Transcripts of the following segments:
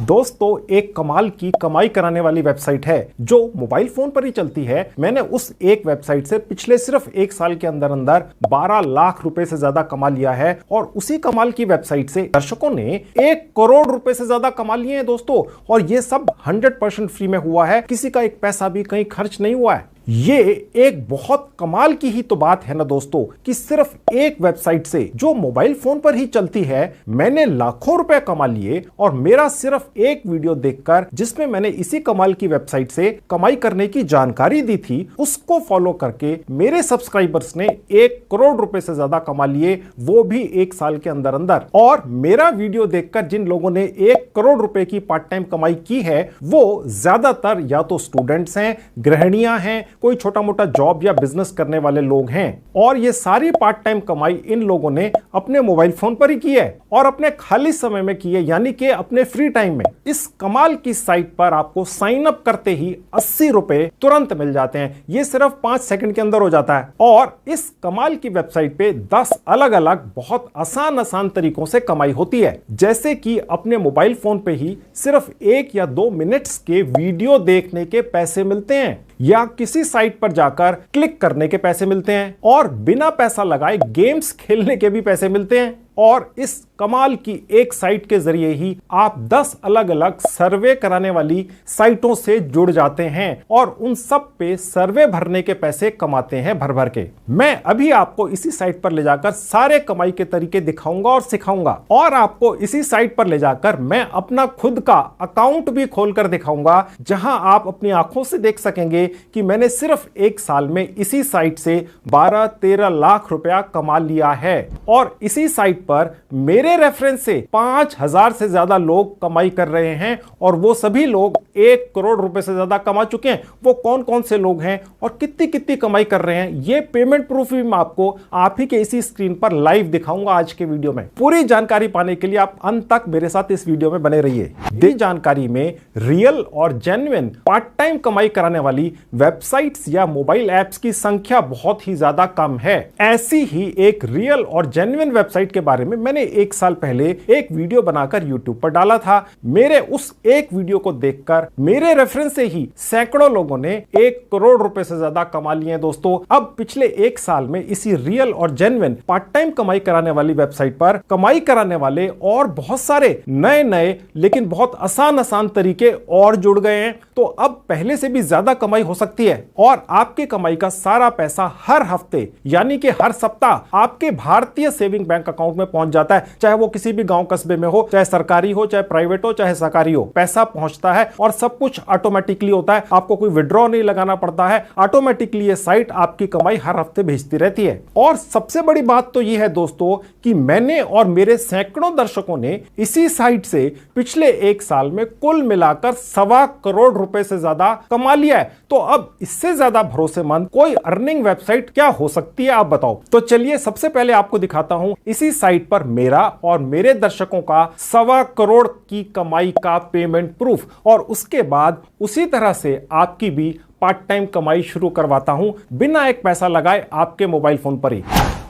दोस्तों एक कमाल की कमाई कराने वाली वेबसाइट है जो मोबाइल फोन पर ही चलती है। मैंने उस एक वेबसाइट से पिछले सिर्फ एक साल के अंदर अंदर 12 लाख रुपए से ज्यादा कमा लिया है और उसी कमाल की वेबसाइट से दर्शकों ने 1 करोड़ रुपए से ज्यादा कमा लिए हैं दोस्तों। और ये सब 100% फ्री में हुआ है, किसी का एक पैसा भी कहीं खर्च नहीं हुआ है। ये एक बहुत कमाल की ही तो बात है ना दोस्तों कि सिर्फ एक वेबसाइट से जो मोबाइल फोन पर ही चलती है मैंने लाखों रुपए कमा लिए। और मेरा सिर्फ एक वीडियो देखकर जिसमें मैंने इसी कमाल की वेबसाइट से कमाई करने की जानकारी दी थी, उसको फॉलो करके मेरे सब्सक्राइबर्स ने 1 करोड़ रुपए से ज्यादा कमा लिए, वो भी एक साल के अंदर अंदर। और मेरा वीडियो देखकर जिन लोगों ने 1 करोड़ रुपए की पार्ट टाइम कमाई की है वो ज्यादातर या तो स्टूडेंट्स हैं, गृहिणियां हैं, कोई छोटा मोटा जॉब या बिजनेस करने वाले लोग हैं। और ये सारी पार्ट टाइम कमाई इन लोगों ने अपने मोबाइल फोन पर ही की है और अपने खाली समय में की है, यानी कि अपने फ्री टाइम में। इस कमाल की साइट पर आपको साइन अप करते ही 80 रुपए तुरंत मिल जाते हैं। ये सिर्फ 5 सेकंड के अंदर हो जाता है। और इस कमाल की वेबसाइट पे 10 अलग अलग बहुत आसान तरीकों से कमाई होती है, जैसे कि अपने मोबाइल फोन पे ही सिर्फ 1 या 2 मिनट्स के वीडियो देखने के पैसे मिलते हैं, या किसी साइट पर जाकर क्लिक करने के पैसे मिलते हैं, और बिना पैसा लगाए गेम्स खेलने के भी पैसे मिलते हैं। और इस कमाल की एक साइट के जरिए ही आप 10 अलग अलग सर्वे कराने वाली साइटों से जुड़ जाते हैं और उन सब पे सर्वे भरने के पैसे कमाते हैं भर भर के। मैं अभी आपको इसी साइट पर ले जाकर सारे कमाई के तरीके दिखाऊंगा और सिखाऊंगा, और आपको इसी साइट पर ले जाकर मैं अपना खुद का अकाउंट भी खोलकर दिखाऊंगा, जहां आप अपनी आंखों से देख सकेंगे कि मैंने सिर्फ एक साल में इसी साइट से 12-13 लाख रुपया कमा लिया है। और इसी साइट पर मेरे रेफरेंस से 5,000 से ज्यादा लोग कमाई कर रहे हैं, और वो सभी लोग 1 करोड़ रुपए से ज्यादा कमा चुके हैं। वो कौन कौन से लोग हैं और कितनी कितनी कमाई कर रहे हैं, ये पेमेंट प्रूफ भी मैं आपको आप ही के इसी स्क्रीन पर लाइव दिखाऊंगा आज के वीडियो में। पूरी जानकारी पाने के लिए आप अंत तक मेरे साथ इस वीडियो में बने रहिए। इस जानकारी में रियल और जेन्युइन पार्ट टाइम कमाई कराने वाली वेबसाइट्स या मोबाइल एप्स की संख्या बहुत ही ज्यादा कम है। ऐसी ही एक रियल और जेन्युइन वेबसाइट के बारे में मैंने एक साल पहले एक वीडियो बनाकर YouTube पर डाला था। मेरे उस एक वीडियो को देखकर मेरे रेफरेंस से ही सैकड़ों लोगों ने 1 करोड़ रुपए से ज्यादा कमा लिए हैं दोस्तों। अब पिछले एक साल में इसी रियल और जेन्युइन पार्ट टाइम कमाई कराने वाली वेबसाइट पर कमाई कराने वाले और बहुत सारे नए नए लेकिन बहुत आसान तरीके और जुड़ गए हैं। तो अब पहले से भी ज्यादा कमाई हो सकती है, और आपके कमाई का सारा पैसा हर हफ्ते यानी कि हर सप्ताह आपके भारतीय सेविंग बैंक अकाउंट में पहुंच जाता है। चाहे वो किसी भी गांव कस्बे में हो, चाहे सरकारी हो, चाहे प्राइवेट हो, चाहे सरकारी हो, पैसा पहुंचता है और सब कुछ ऑटोमेटिकली होता है। आपको कोई विड्रॉ नहीं लगाना पड़ता है, ऑटोमेटिकली ये साइट आपकी कमाई हर हफ्ते भेजती रहती है। और सबसे बड़ी बात तो ये है दोस्तों कि मैंने और मेरे सैकड़ों दर्शकों ने इसी साइट से पिछले एक साल में कुल मिलाकर 1.25 करोड़ रुपए से ज्यादा कमा लिया है। तो अब इससे ज्यादा भरोसेमंद कोई अर्निंग वेबसाइट क्या हो सकती है, आप बताओ। तो चलिए सबसे पहले आपको दिखाता हूं इसी साइट पर मेरा और मेरे दर्शकों का 1.25 करोड़ की कमाई का पेमेंट प्रूफ, और उसके बाद उसी तरह से आपकी भी पार्ट टाइम कमाई शुरू करवाता हूं बिना एक पैसा लगाए आपके मोबाइल फोन पर ही।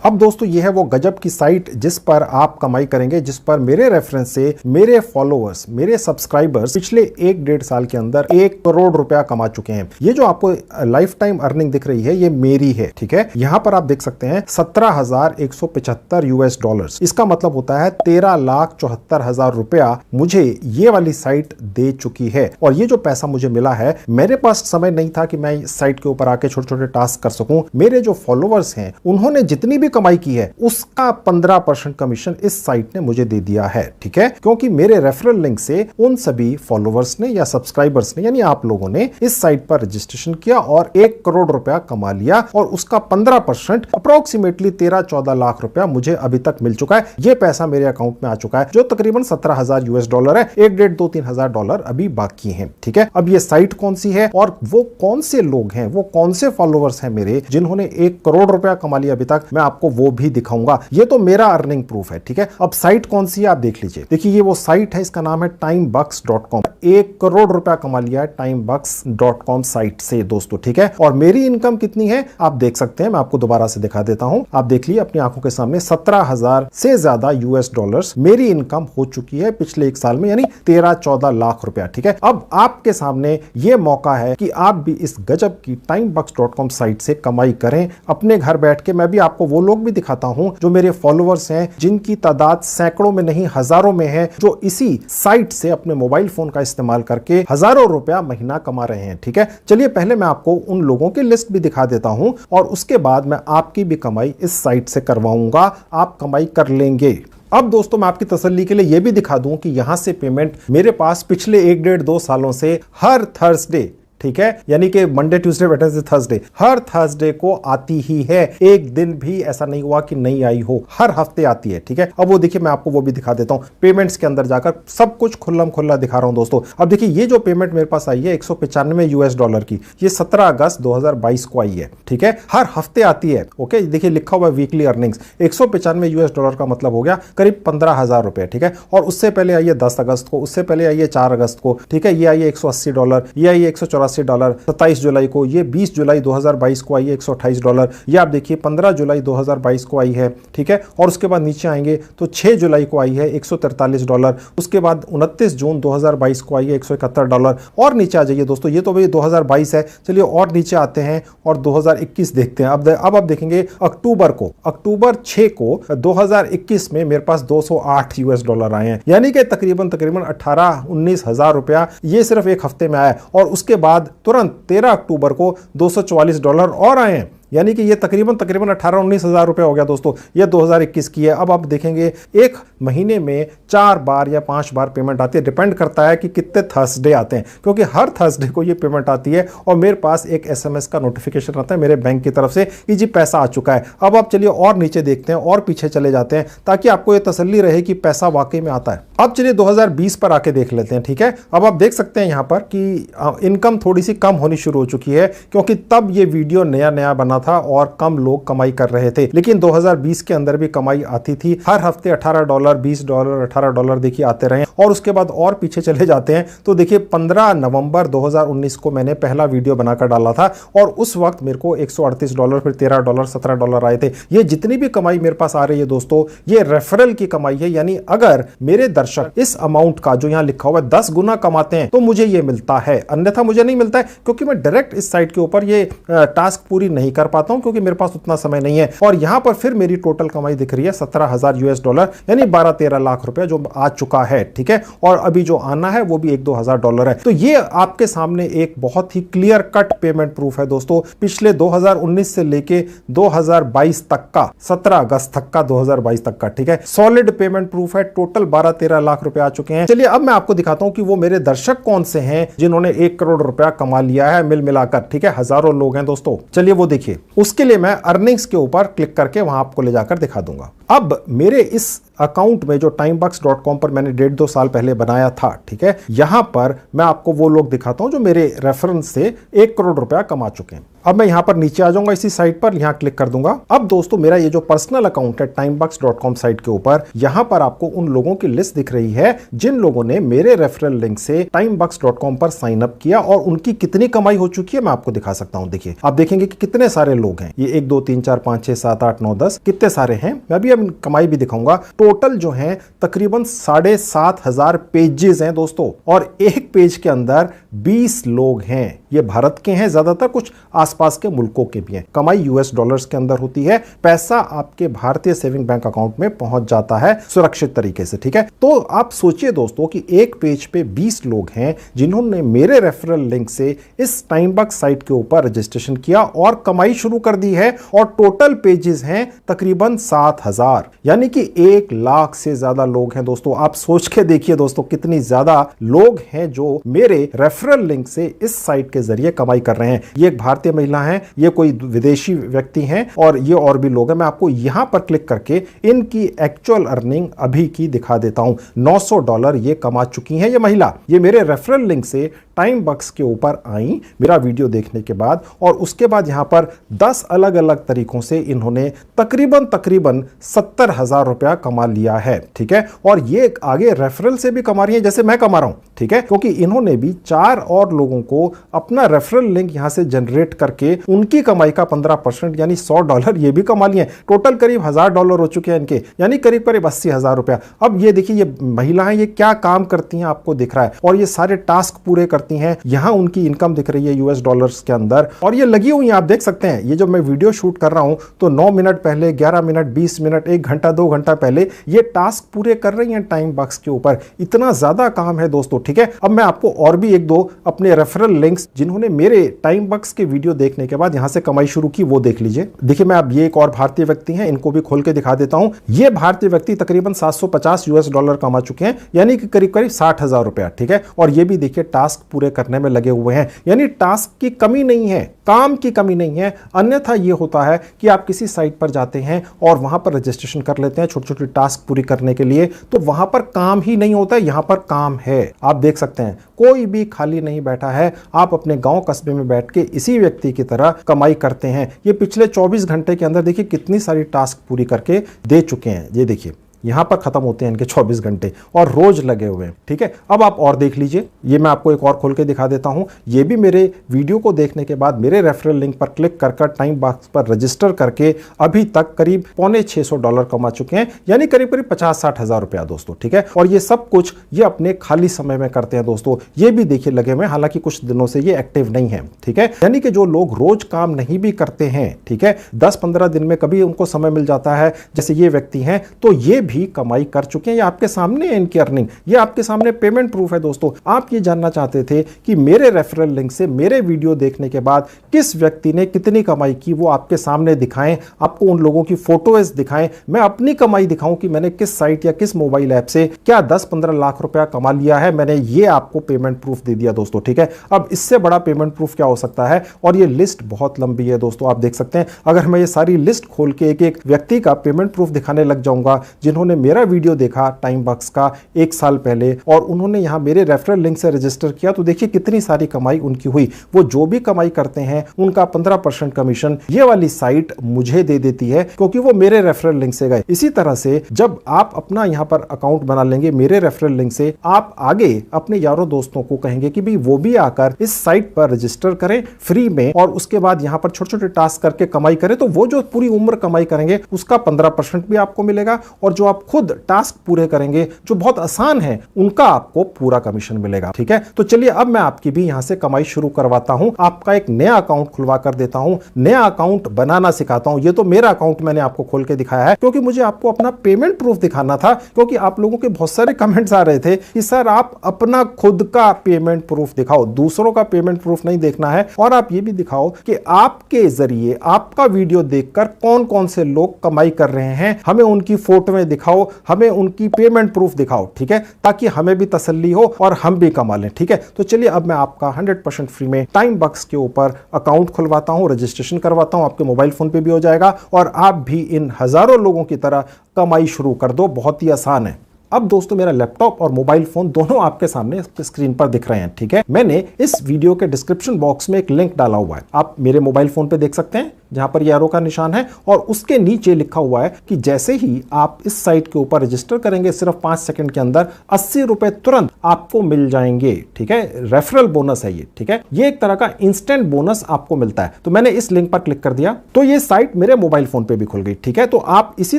अब दोस्तों ये है वो गजब की साइट जिस पर आप कमाई करेंगे, जिस पर मेरे रेफरेंस से मेरे फॉलोअर्स, मेरे सब्सक्राइबर्स पिछले 1-1.5 साल के अंदर 1 करोड़ रुपया कमा चुके हैं। ये जो आपको लाइफ टाइम अर्निंग दिख रही है ये मेरी है, ठीक है। यहां पर आप देख सकते हैं $17,175 इसका मतलब होता है 13,74,000 रुपया मुझे ये वाली साइट दे चुकी है। और ये जो पैसा मुझे मिला है, मेरे पास समय नहीं था कि मैं इस साइट के ऊपर आके छोटे छोटे टास्क कर सकूं। मेरे जो फॉलोअर्स हैं उन्होंने जितनी भी कमाई की है उसका 15% कमीशन इस साइट ने मुझे दे दिया है, ठीक है। क्योंकि मेरे रेफरल लिंक से उन सभी फॉलोवर्स ने या सब्सक्राइबर्स ने यानी आप लोगों ने इस साइट पर रजिस्ट्रेशन किया और 1 करोड़ रुपया कमा लिया, और उसका 15% अप्रोक्सीमेटली 13-14 लाख रुपया मुझे अभी तक मिल चुका है। यह पैसा मेरे अकाउंट में आ चुका है जो तकरीबन $17,000 है। 1-1.5-2-3 $3,000 अभी बाकी है, ठीक है। अब ये साइट कौन सी है और वो कौन से लोग हैं, वो कौन से फॉलोवर्स हैं मेरे जिन्होंने 1 करोड़ रुपया कमा लिया अभी तक, मैं आपको आपको वो भी दिखाऊंगा। ये तो मेरा अर्निंग प्रूफ है, ठीक है। अब साइट कौन सी है आप देख लीजिए। देखिए ये वो साइट है, इसका नाम है timebucks.com। 1 करोड़ रुपया कमा लिया है timebucks.com साइट से दोस्तों, ठीक है। और मेरी इनकम कितनी है आप देख सकते हैं, मैं आपको दोबारा से दिखा देता हूं। आप देख लीजिए अपनी आंखों के सामने 17,000 से ज्यादा यूएस डॉलर्स मेरी इनकम हो चुकी है पिछले 1 साल में, यानी 13-14 लाख रुपया, ठीक है। अब आपके सामने यह मौका है कि आप भी इस गजब की timebucks.com साइट से कमाई करें अपने घर बैठ के। मैं भी आपको वो लोग भी दिखाता हूं जो मेरे फॉलोअर्स हैं, जिनकी तादाद सैकड़ों में नहीं हजारों में है, जो इसी साइट से अपने मोबाइल फोन का इस्तेमाल करके हजारों रुपया महीना कमा रहे हैं, ठीक है। चलिए पहले मैं आपको उन लोगों की लिस्ट भी दिखा देता हूं और उसके बाद मैं आपकी भी कमाई इस साइट से करवाऊंगा, आप कमाई कर लेंगे। अब दोस्तों मैं आपकी तसल्ली के लिए यह भी दिखा दूं कि यहां से पेमेंट मेरे पास पिछले 1-1.5-2 सालों से हर थर्सडे, ठीक है, यानी कि मंडे ट्यूसडे वेडनेसडे थर्सडे, हर थर्सडे को आती ही है। एक दिन भी ऐसा नहीं हुआ कि नहीं आई हो, हर हफ्ते आती है, ठीक है। अब वो देखिए मैं आपको वो भी दिखा देता हूं, पेमेंट्स के अंदर जाकर सब कुछ खुल्लम खुल्ला दिखा रहा हूं दोस्तों। अब देखिए ये जो पेमेंट मेरे पास आई है 195 यूएस डॉलर की, ये 17 अगस्त 2022 को आई है, ठीक है। हर हफ्ते आती है, ओके। देखिए लिखा हुआ है वीकली अर्निंग्स, 195 यूएस डॉलर का मतलब हो गया करीब 15,000 रुपए, ठीक है। और उससे पहले आई है 10 अगस्त को, उससे पहले आई है 4 अगस्त को, ठीक है। ये आई है $180, ये आई है $184, $27 जुलाई को, ये 20 जुलाई 2022 को आई है $128, ये आप देखिए 15 जुलाई 2022 को आई है, ठीक है। और उसके बाद नीचे आएंगे तो 6 जुलाई को आई है $143, उसके बाद 29 जून 2022 को आई है $171। और नीचे आ जाइए दोस्तों, ये तो भाई 2022 है, चलिए और नीचे आते हैं और 2021 देखते हैं। अब आप देखेंगे अक्टूबर 6 को 2021 में मेरे पास 208 यूएस डॉलर आए हैं, यानी कि तकरीबन 18-19 हजार रुपया ये सिर्फ एक हफ्ते में आया। और उसके बाद तुरंत 13 अक्टूबर को $244 और आए हैं, यानी कि ये तकरीबन 18-19 हजार रुपए हो गया दोस्तों। ये 2021 की है। अब आप देखेंगे एक महीने में 4 बार या 5 बार पेमेंट आती है, डिपेंड करता है कि कितने थर्सडे आते हैं, क्योंकि हर थर्सडे को ये पेमेंट आती है और मेरे पास एक एसएमएस का नोटिफिकेशन आता है मेरे बैंक की तरफ से कि जी पैसा आ चुका है। अब आप चलिए और नीचे देखते हैं और पीछे चले जाते हैं ताकि आपको ये तसल्ली रहे कि पैसा वाकई में आता है। अब चलिए 2020 पर आके देख लेते हैं, ठीक है। अब आप देख सकते हैं यहां पर कि इनकम थोड़ी सी कम होनी शुरू हो चुकी है, क्योंकि तब ये वीडियो नया बना था और कम लोग कमाई कर रहे थे। लेकिन 2020 के अंदर भी कमाई आती थी, हर हफ्ते $18, $20, $18 देखिए आते रहे। और उसके बाद और पीछे चले जाते हैं तो देखिए 15 नवंबर 2019 को मैंने पहला वीडियो बनाकर डाला था और उस वक्त मेरे को $138, फिर $13, $17 आए थे। ये जितनी भी कमाई मेरे पास आ रही है दोस्तों, ये रेफरल की कमाई है, यानी अगर मेरे दर्शक इस अमाउंट का जो यहां लिखा हुआ है 10 गुना कमाते हैं तो मुझे ये मिलता है, अन्यथा मुझे नहीं मिलता है, क्योंकि मैं डायरेक्ट इस साइट के ऊपर ये टास्क पूरी नहीं कर पाता हूं, क्योंकि मेरे पास उतना समय नहीं है। और यहां पर फिर मेरी टोटल कमाई दिख रही है 17,000 यूएस डॉलर, यानी 12-13 लाख रुपए जो आ चुका है, ठीक है। और अभी जो आना है वो भी 1-2 हजार डॉलर है। तो ये आपके सामने एक बहुत ही क्लियर कट पेमेंट प्रूफ है दोस्तों, पिछले 2019 से लेके 2022 तक का, 17 अगस्त तक का, 2022 तक का, ठीक है। सॉलिड पेमेंट प्रूफ है, टोटल 12-13 लाख रुपए आ चुके हैं। चलिए अब मैं आपको दिखाता हूं कि वो मेरे दर्शक कौन से हैं जिन्होंने 1 करोड़ रुपया कमा लिया है मिल मिलाकर, ठीक है। हजारों लोग हैं दोस्तों, चलिए वो देखिए। उसके लिए मैं अर्निंग्स के ऊपर क्लिक करके वहां आपको ले जाकर दिखा दूंगा। अब मेरे इस अकाउंट में जो timebucks.com पर मैंने 1.5-2 साल पहले बनाया था, ठीक है, यहां पर मैं आपको वो लोग दिखाता हूं जो मेरे रेफरेंस से 1 करोड़ रुपया कमा चुके हैं। अब मैं यहां पर नीचे आ जाऊंगा इसी साइट पर, यहां क्लिक कर दूंगा। अब दोस्तों मेरा ये जो पर्सनल अकाउंट है timebucks.com साइट के ऊपर, यहां पर आपको उन लोगों की लिस्ट दिख रही है जिन लोगों ने मेरे रेफरल लिंक से timebucks.com पर साइन अप किया और उनकी कितनी कमाई हो चुकी है मैं आपको दिखा सकता हूं। देखिए आप देखेंगे कि कितने सारे लोग हैं, ये 1 2 3 4 5 6 7 8 9 10 कितने सारे हैं। मैं भी अब कमाई भी दिखाऊंगा। टोटल जो है तकरीबन 7,500 पेजेस हैं दोस्तों, और एक पेज के अंदर 20 लोग हैं। ये भारत के हैं ज्यादातर, कुछ आसपास के मुल्कों के भी हैं। कमाई यूएस डॉलर्स के अंदर होती है, पैसा आपके भारतीय सेविंग बैंक अकाउंट में पहुंच जाता है सुरक्षित तरीके से, ठीक है। तो आप सोचिए दोस्तों कि एक पेज पे 20 लोग हैं जिन्होंने मेरे रेफरल लिंक से इस टाइमबक्स साइट के ऊपर रजिस्ट्रेशन किया और कमाई शुरू कर दी है, और टोटल पेजेस हैं तकरीबन 7,000। 1000, यानी कि 1 लाख से ज्यादा लोग हैं दोस्तों। आप सोच के देखिए दोस्तों कितनी ज्यादा लोग हैं जो मेरे रेफरल लिंक से इस साइट के जरिए कमाई कर रहे हैं। ये एक भारतीय महिला है, ये कोई विदेशी व्यक्ति हैं और ये और भी लोग हैं। मैं आपको यहां पर क्लिक करके इनकी एक्चुअल अर्निंग अभी की दिखा देता हूं। $900 ये कमा चुकी हैं ये महिला। ये मेरे रेफरल लिंक से टाइम बक्स के ऊपर आई मेरा वीडियो देखने के बाद, और उसके बाद यहां पर 10 अलग अलग तरीकों से इन्होंने तकरीबन 70,000 रुपया कमा लिया है। ठीक है, और ये आगे रेफरल से भी कमा रही है जैसे मैं कमा रहा हूं। ठीक है, क्योंकि इन्होंने भी 4 और लोगों को अपना रेफरल लिंक यहां से जनरेट करके उनकी कमाई का 15% यानी $100 ये भी कमा लिए। टोटल करीब $1000 हो चुके हैं इनके, यानी करीब करीब 80,000 रुपया। अब ये देखिए ये महिलाएं ये क्या काम करती हैं आपको दिख रहा है, और ये सारे टास्क पूरे करती हैं। यहां उनकी इनकम दिख रही है US डॉलर्स के अंदर, और ये लगी हुई हैं। आप देख सकते हैं ये जब मैं वीडियो शूट कर रहा हूं तो 9 मिनट पहले, 11 मिनट, 20 मिनट, 1 घंटा, 2 घंटा पहले ये टास्क पूरे कर रही हैं टाइम बक्स के ऊपर। इतना ज्यादा काम है दोस्तों। ठीक है, अब मैं आपको और भी 1-2 अपने रेफरल लिंक्स जिन्होंने मेरे टाइम बक्स के वीडियो देखने के बाद यहां से कमाई शुरू की वो देख लीजिए। देखिए मैं अब ये एक और भारतीय व्यक्ति हैं, इनको भी खोल के दिखा देता हूं। ये भारतीय व्यक्ति तकरीबन $750 US कमा चुके हैं, यानी कि करीब करीब 60,000 रुपया। ठीक है, और ये भी देखिए टास्क पूरे करने में लगे हुए हैं, यानी टास्क की कमी नहीं है, काम की कमी नहीं है। अन्यथा ये होता है कि आप किसी साइट पर जाते हैं और वहां पर रजिस्ट्रेशन कर लेते हैं छोटे छोटे टास्क पूरी करने के लिए, तो वहां पर काम ही नहीं होता है। यहां पर काम है। आप देख सकते हैं कोई भी खाली नहीं बैठा है। आप अपने गांव कस्बे में बैठ के इसी व्यक्ति की तरह कमाई करते हैं। ये पिछले 24 घंटे के अंदर देखिए कितनी सारी टास्क पूरी करके दे चुके हैं। ये देखिए यहां पर खत्म होते हैं इनके 24 घंटे, और रोज लगे हुए हैं। ठीक है, अब आप और देख लीजिए। ये मैं आपको एक और खोल के दिखा देता हूं। ये भी मेरे वीडियो को देखने के बाद मेरे रेफरल लिंक पर क्लिक कर टाइम बॉक्स पर रजिस्टर करके अभी तक करीब $650 कमा चुके हैं, यानी करीब करीब 50-60 हजार रुपया दोस्तों। ठीक है, और ये सब कुछ ये अपने खाली समय में करते हैं दोस्तों। ये भी देखिए लगे हुए, हालांकि कुछ दिनों से ये एक्टिव नहीं है। ठीक है, यानी कि जो लोग रोज काम नहीं भी करते हैं, ठीक है, 10-15 दिन में कभी उनको समय मिल जाता है, जैसे ये व्यक्ति हैं, तो ये भी कमाई कर चुके हैं। ये आपके सामने है इनकी अर्निंग, ये आपके सामने पेमेंट प्रूफ है दोस्तों। आप ये जानना चाहते थे कि मेरे रेफरल लिंक से मेरे वीडियो देखने के बाद किस व्यक्ति ने कितनी कमाई की, वो आपके सामने दिखाएं, आपको उन लोगों की फोटोज दिखाएं, मैं अपनी कमाई दिखाऊं कि मैंने किस साइट या किस मोबाइल ऐप से क्या 10-15 लाख रुपया कमा लिया है। मैंने ये आपको पेमेंट प्रूफ दे दिया दोस्तों। ठीक है, अब इससे बड़ा पेमेंट प्रूफ क्या हो सकता है। और ये लिस्ट बहुत लंबी है दोस्तों, आप देख सकते हैं। अगर मैं ये सारी लिस्ट खोल के एक एक व्यक्ति का पेमेंट प्रूफ दिखाने लग जाऊंगा जिन्होंने मेरा वीडियो देखा टाइम बॉक्स का 1 साल पहले, और उन्होंने यहां मेरे रेफरल लिंक से रजिस्टर किया, तो देखिए कितनी सारी कमाई उनकी हुई। वो जो भी कमाई करते हैं उनका 15% कमीशन ये वाली साइट मुझे दे देती है, क्योंकि वो मेरे रेफरल लिंक से गए। इसी तरह से जब आप अपना यहां पर अकाउंट बना लेंगे मेरे रेफरल लिंक से, आप आगे अपने यारों दोस्तों को कहेंगे कि भाई वो भी आकर इस साइट पर रजिस्टर करें फ्री में, और उसके बाद यहां पर छोटे छोटे टास्क करके कमाई करें, तो वो जो पूरी उम्र कमाई करेंगे उसका 15% भी आपको मिलेगा, और जो आप खुद टास्क पूरे करेंगे जो बहुत आसान है उनका आपको पूरा कमीशन मिलेगा। ठीक है, तो चलिए अब मैं आपकी भी यहां से कमाई शुरू करवाता हूं। आपका एक नया अकाउंट खुलवा कर देता हूं, नया अकाउंट बनाना सिखाता हूं। ये तो मेरा अकाउंट मैंने आपको खोल के दिखाया है क्योंकि मुझे आपको अपना पेमेंट प्रूफ दिखाना था, क्योंकि आप लोगों के बहुत सारे कमेंट्स आ रहे थे कि सर आप अपना खुद का पेमेंट प्रूफ दिखाओ, दूसरों का पेमेंट प्रूफ नहीं देखना है, और आप ये भी दिखाओ कि आपके जरिए आपका वीडियो देखकर कौन कौन से लोग कमाई कर रहे हैं, हमें उनकी फोटोएं दिखाओ, हमें उनकी पेमेंट प्रूफ दिखाओ। ठीक है, ताकि हमें भी तसल्ली हो और हम भी कमा लें। ठीक है, तो चलिए अब मैं आपका 100% फ्री में टाइम बॉक्स के ऊपर अकाउंट खुलवाता हूं, रजिस्ट्रेशन करवाता हूं, आपके मोबाइल फोन पे भी हो जाएगा, और आप भी इन हजारों लोगों की तरह कमाई शुरू कर दो। बहुत ही आसान है। अब दोस्तों मेरा लैपटॉप और मोबाइल फोन दोनों आपके सामने स्क्रीन पर दिख रहे हैं। ठीक है, मैंने इस वीडियो के डिस्क्रिप्शन बॉक्स में एक लिंक डाला हुआ है, आप मेरे मोबाइल फोन पे देख सकते हैं, जहां पर एरो का निशान है, और उसके नीचे लिखा हुआ है कि जैसे ही आप इस साइट के ऊपर रजिस्टर करेंगे सिर्फ 5 सेकंड के अंदर 80 रुपए तुरंत आपको मिल जाएंगे। ठीक है, रेफरल बोनस है ये। ठीक है, ये एक तरह का इंस्टेंट बोनस आपको मिलता है। तो मैंने इस लिंक पर क्लिक कर दिया तो ये साइट मेरे मोबाइल फोन पे भी खुल गई। ठीक है, तो आप इसी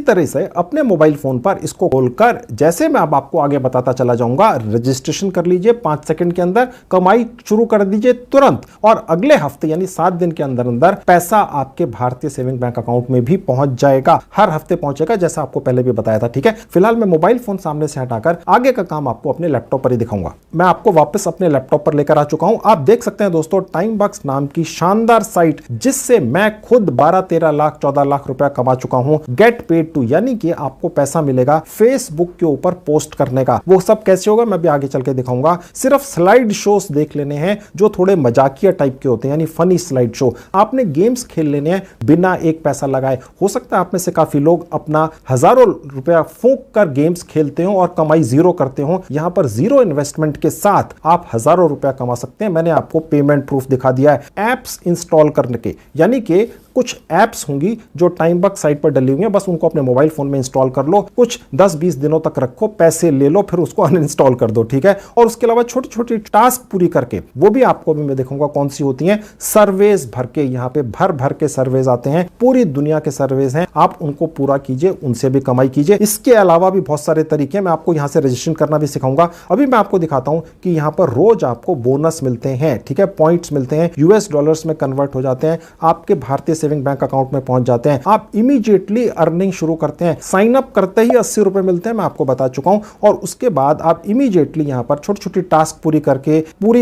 तरह से अपने मोबाइल फोन पर इसको खोलकर, जैसे मैं अब आपको आगे बताता चला जाऊंगा, रजिस्ट्रेशन कर लीजिए, 5 सेकंड के अंदर कमाई शुरू कर दीजिए तुरंत, और अगले हफ्ते यानी 7 दिन के अंदर अंदर पैसा आपके आपके भारतीय सेविंग बैंक अकाउंट में भी पहुंच जाएगा, हर हफ्ते पहुंचेगा, जैसा आपको पहले भी बताया था। ठीक है, फिलहाल मैं मोबाइल फोन सामने से हटाकर आगे का काम आपको अपने लैपटॉप पर ही दिखाऊंगा। मैं आपको वापस अपने लैपटॉप पर लेकर आ चुका हूं। आप देख सकते हैं दोस्तों, टाइमबक्स नाम की शानदार साइट, जिससे मैं खुद 12-13 लाख 14 लाख रुपया कमा चुका हूं। गेट पेड टू, यानी कि आपको पैसा मिलेगा फेसबुक के ऊपर पोस्ट करने का। वो सब कैसे होगा मैं भी आगे चल के दिखाऊंगा। सिर्फ स्लाइड शोज देख लेने हैं जो थोड़े मजाकिया टाइप के होते हैं, यानी फनी स्लाइड शो। आपने गेम्स खेल लेने हैं बिना एक पैसा लगाए। हो सकता है आप में से काफी लोग अपना हजारों रुपया फूंक कर गेम्स खेलते हो और कमाई जीरो करते हो। यहां पर जीरो इन्वेस्टमेंट के साथ आप हजारों रुपया कमा सकते हैं। मैंने आपको पेमेंट प्रूफ दिखा दिया है एप्स इंस्टॉल करने के, यानी कि कुछ एप्स होंगी जो टाइमबक्स साइट पर डली हुई हैं, बस उनको अपने मोबाइल फोन में इंस्टॉल कर लो, कुछ 10-20 दिनों तक रखो, पैसे ले लो, फिर उसको अनइंस्टॉल कर दो। ठीक है, और उसके अलावा छोटी छोटी टास्क पूरी करके, वो भी आपको भी मैं दिखाऊंगा कौन सी होती हैं। सर्वेज भर के, यहां पे भर भर के सर्वेज आते हैं, पूरी दुनिया के सर्वेज हैं, आप उनको पूरा कीजिए, उनसे भी कमाई कीजिए। इसके अलावा भी बहुत सारे तरीके, मैं आपको यहां से रजिस्ट्रेशन करना भी सिखाऊंगा। अभी मैं आपको दिखाता हूं कि यहां पर रोज आपको बोनस मिलते हैं। ठीक है, पॉइंट्स मिलते हैं, यूएस डॉलर्स में कन्वर्ट हो जाते हैं, आपके भारतीय सेविंग बैंक अकाउंट में पहुंच जाते हैं, आप इमीडिएटली अर्निंग शुरू करते हैं। साइन अप करते ही 80 रुपए मिलते हैं, मैं आपको बता चुका हूं, और उसके बाद आप इमीडिएटली यहां पर छोटी छोटी टास्क पूरी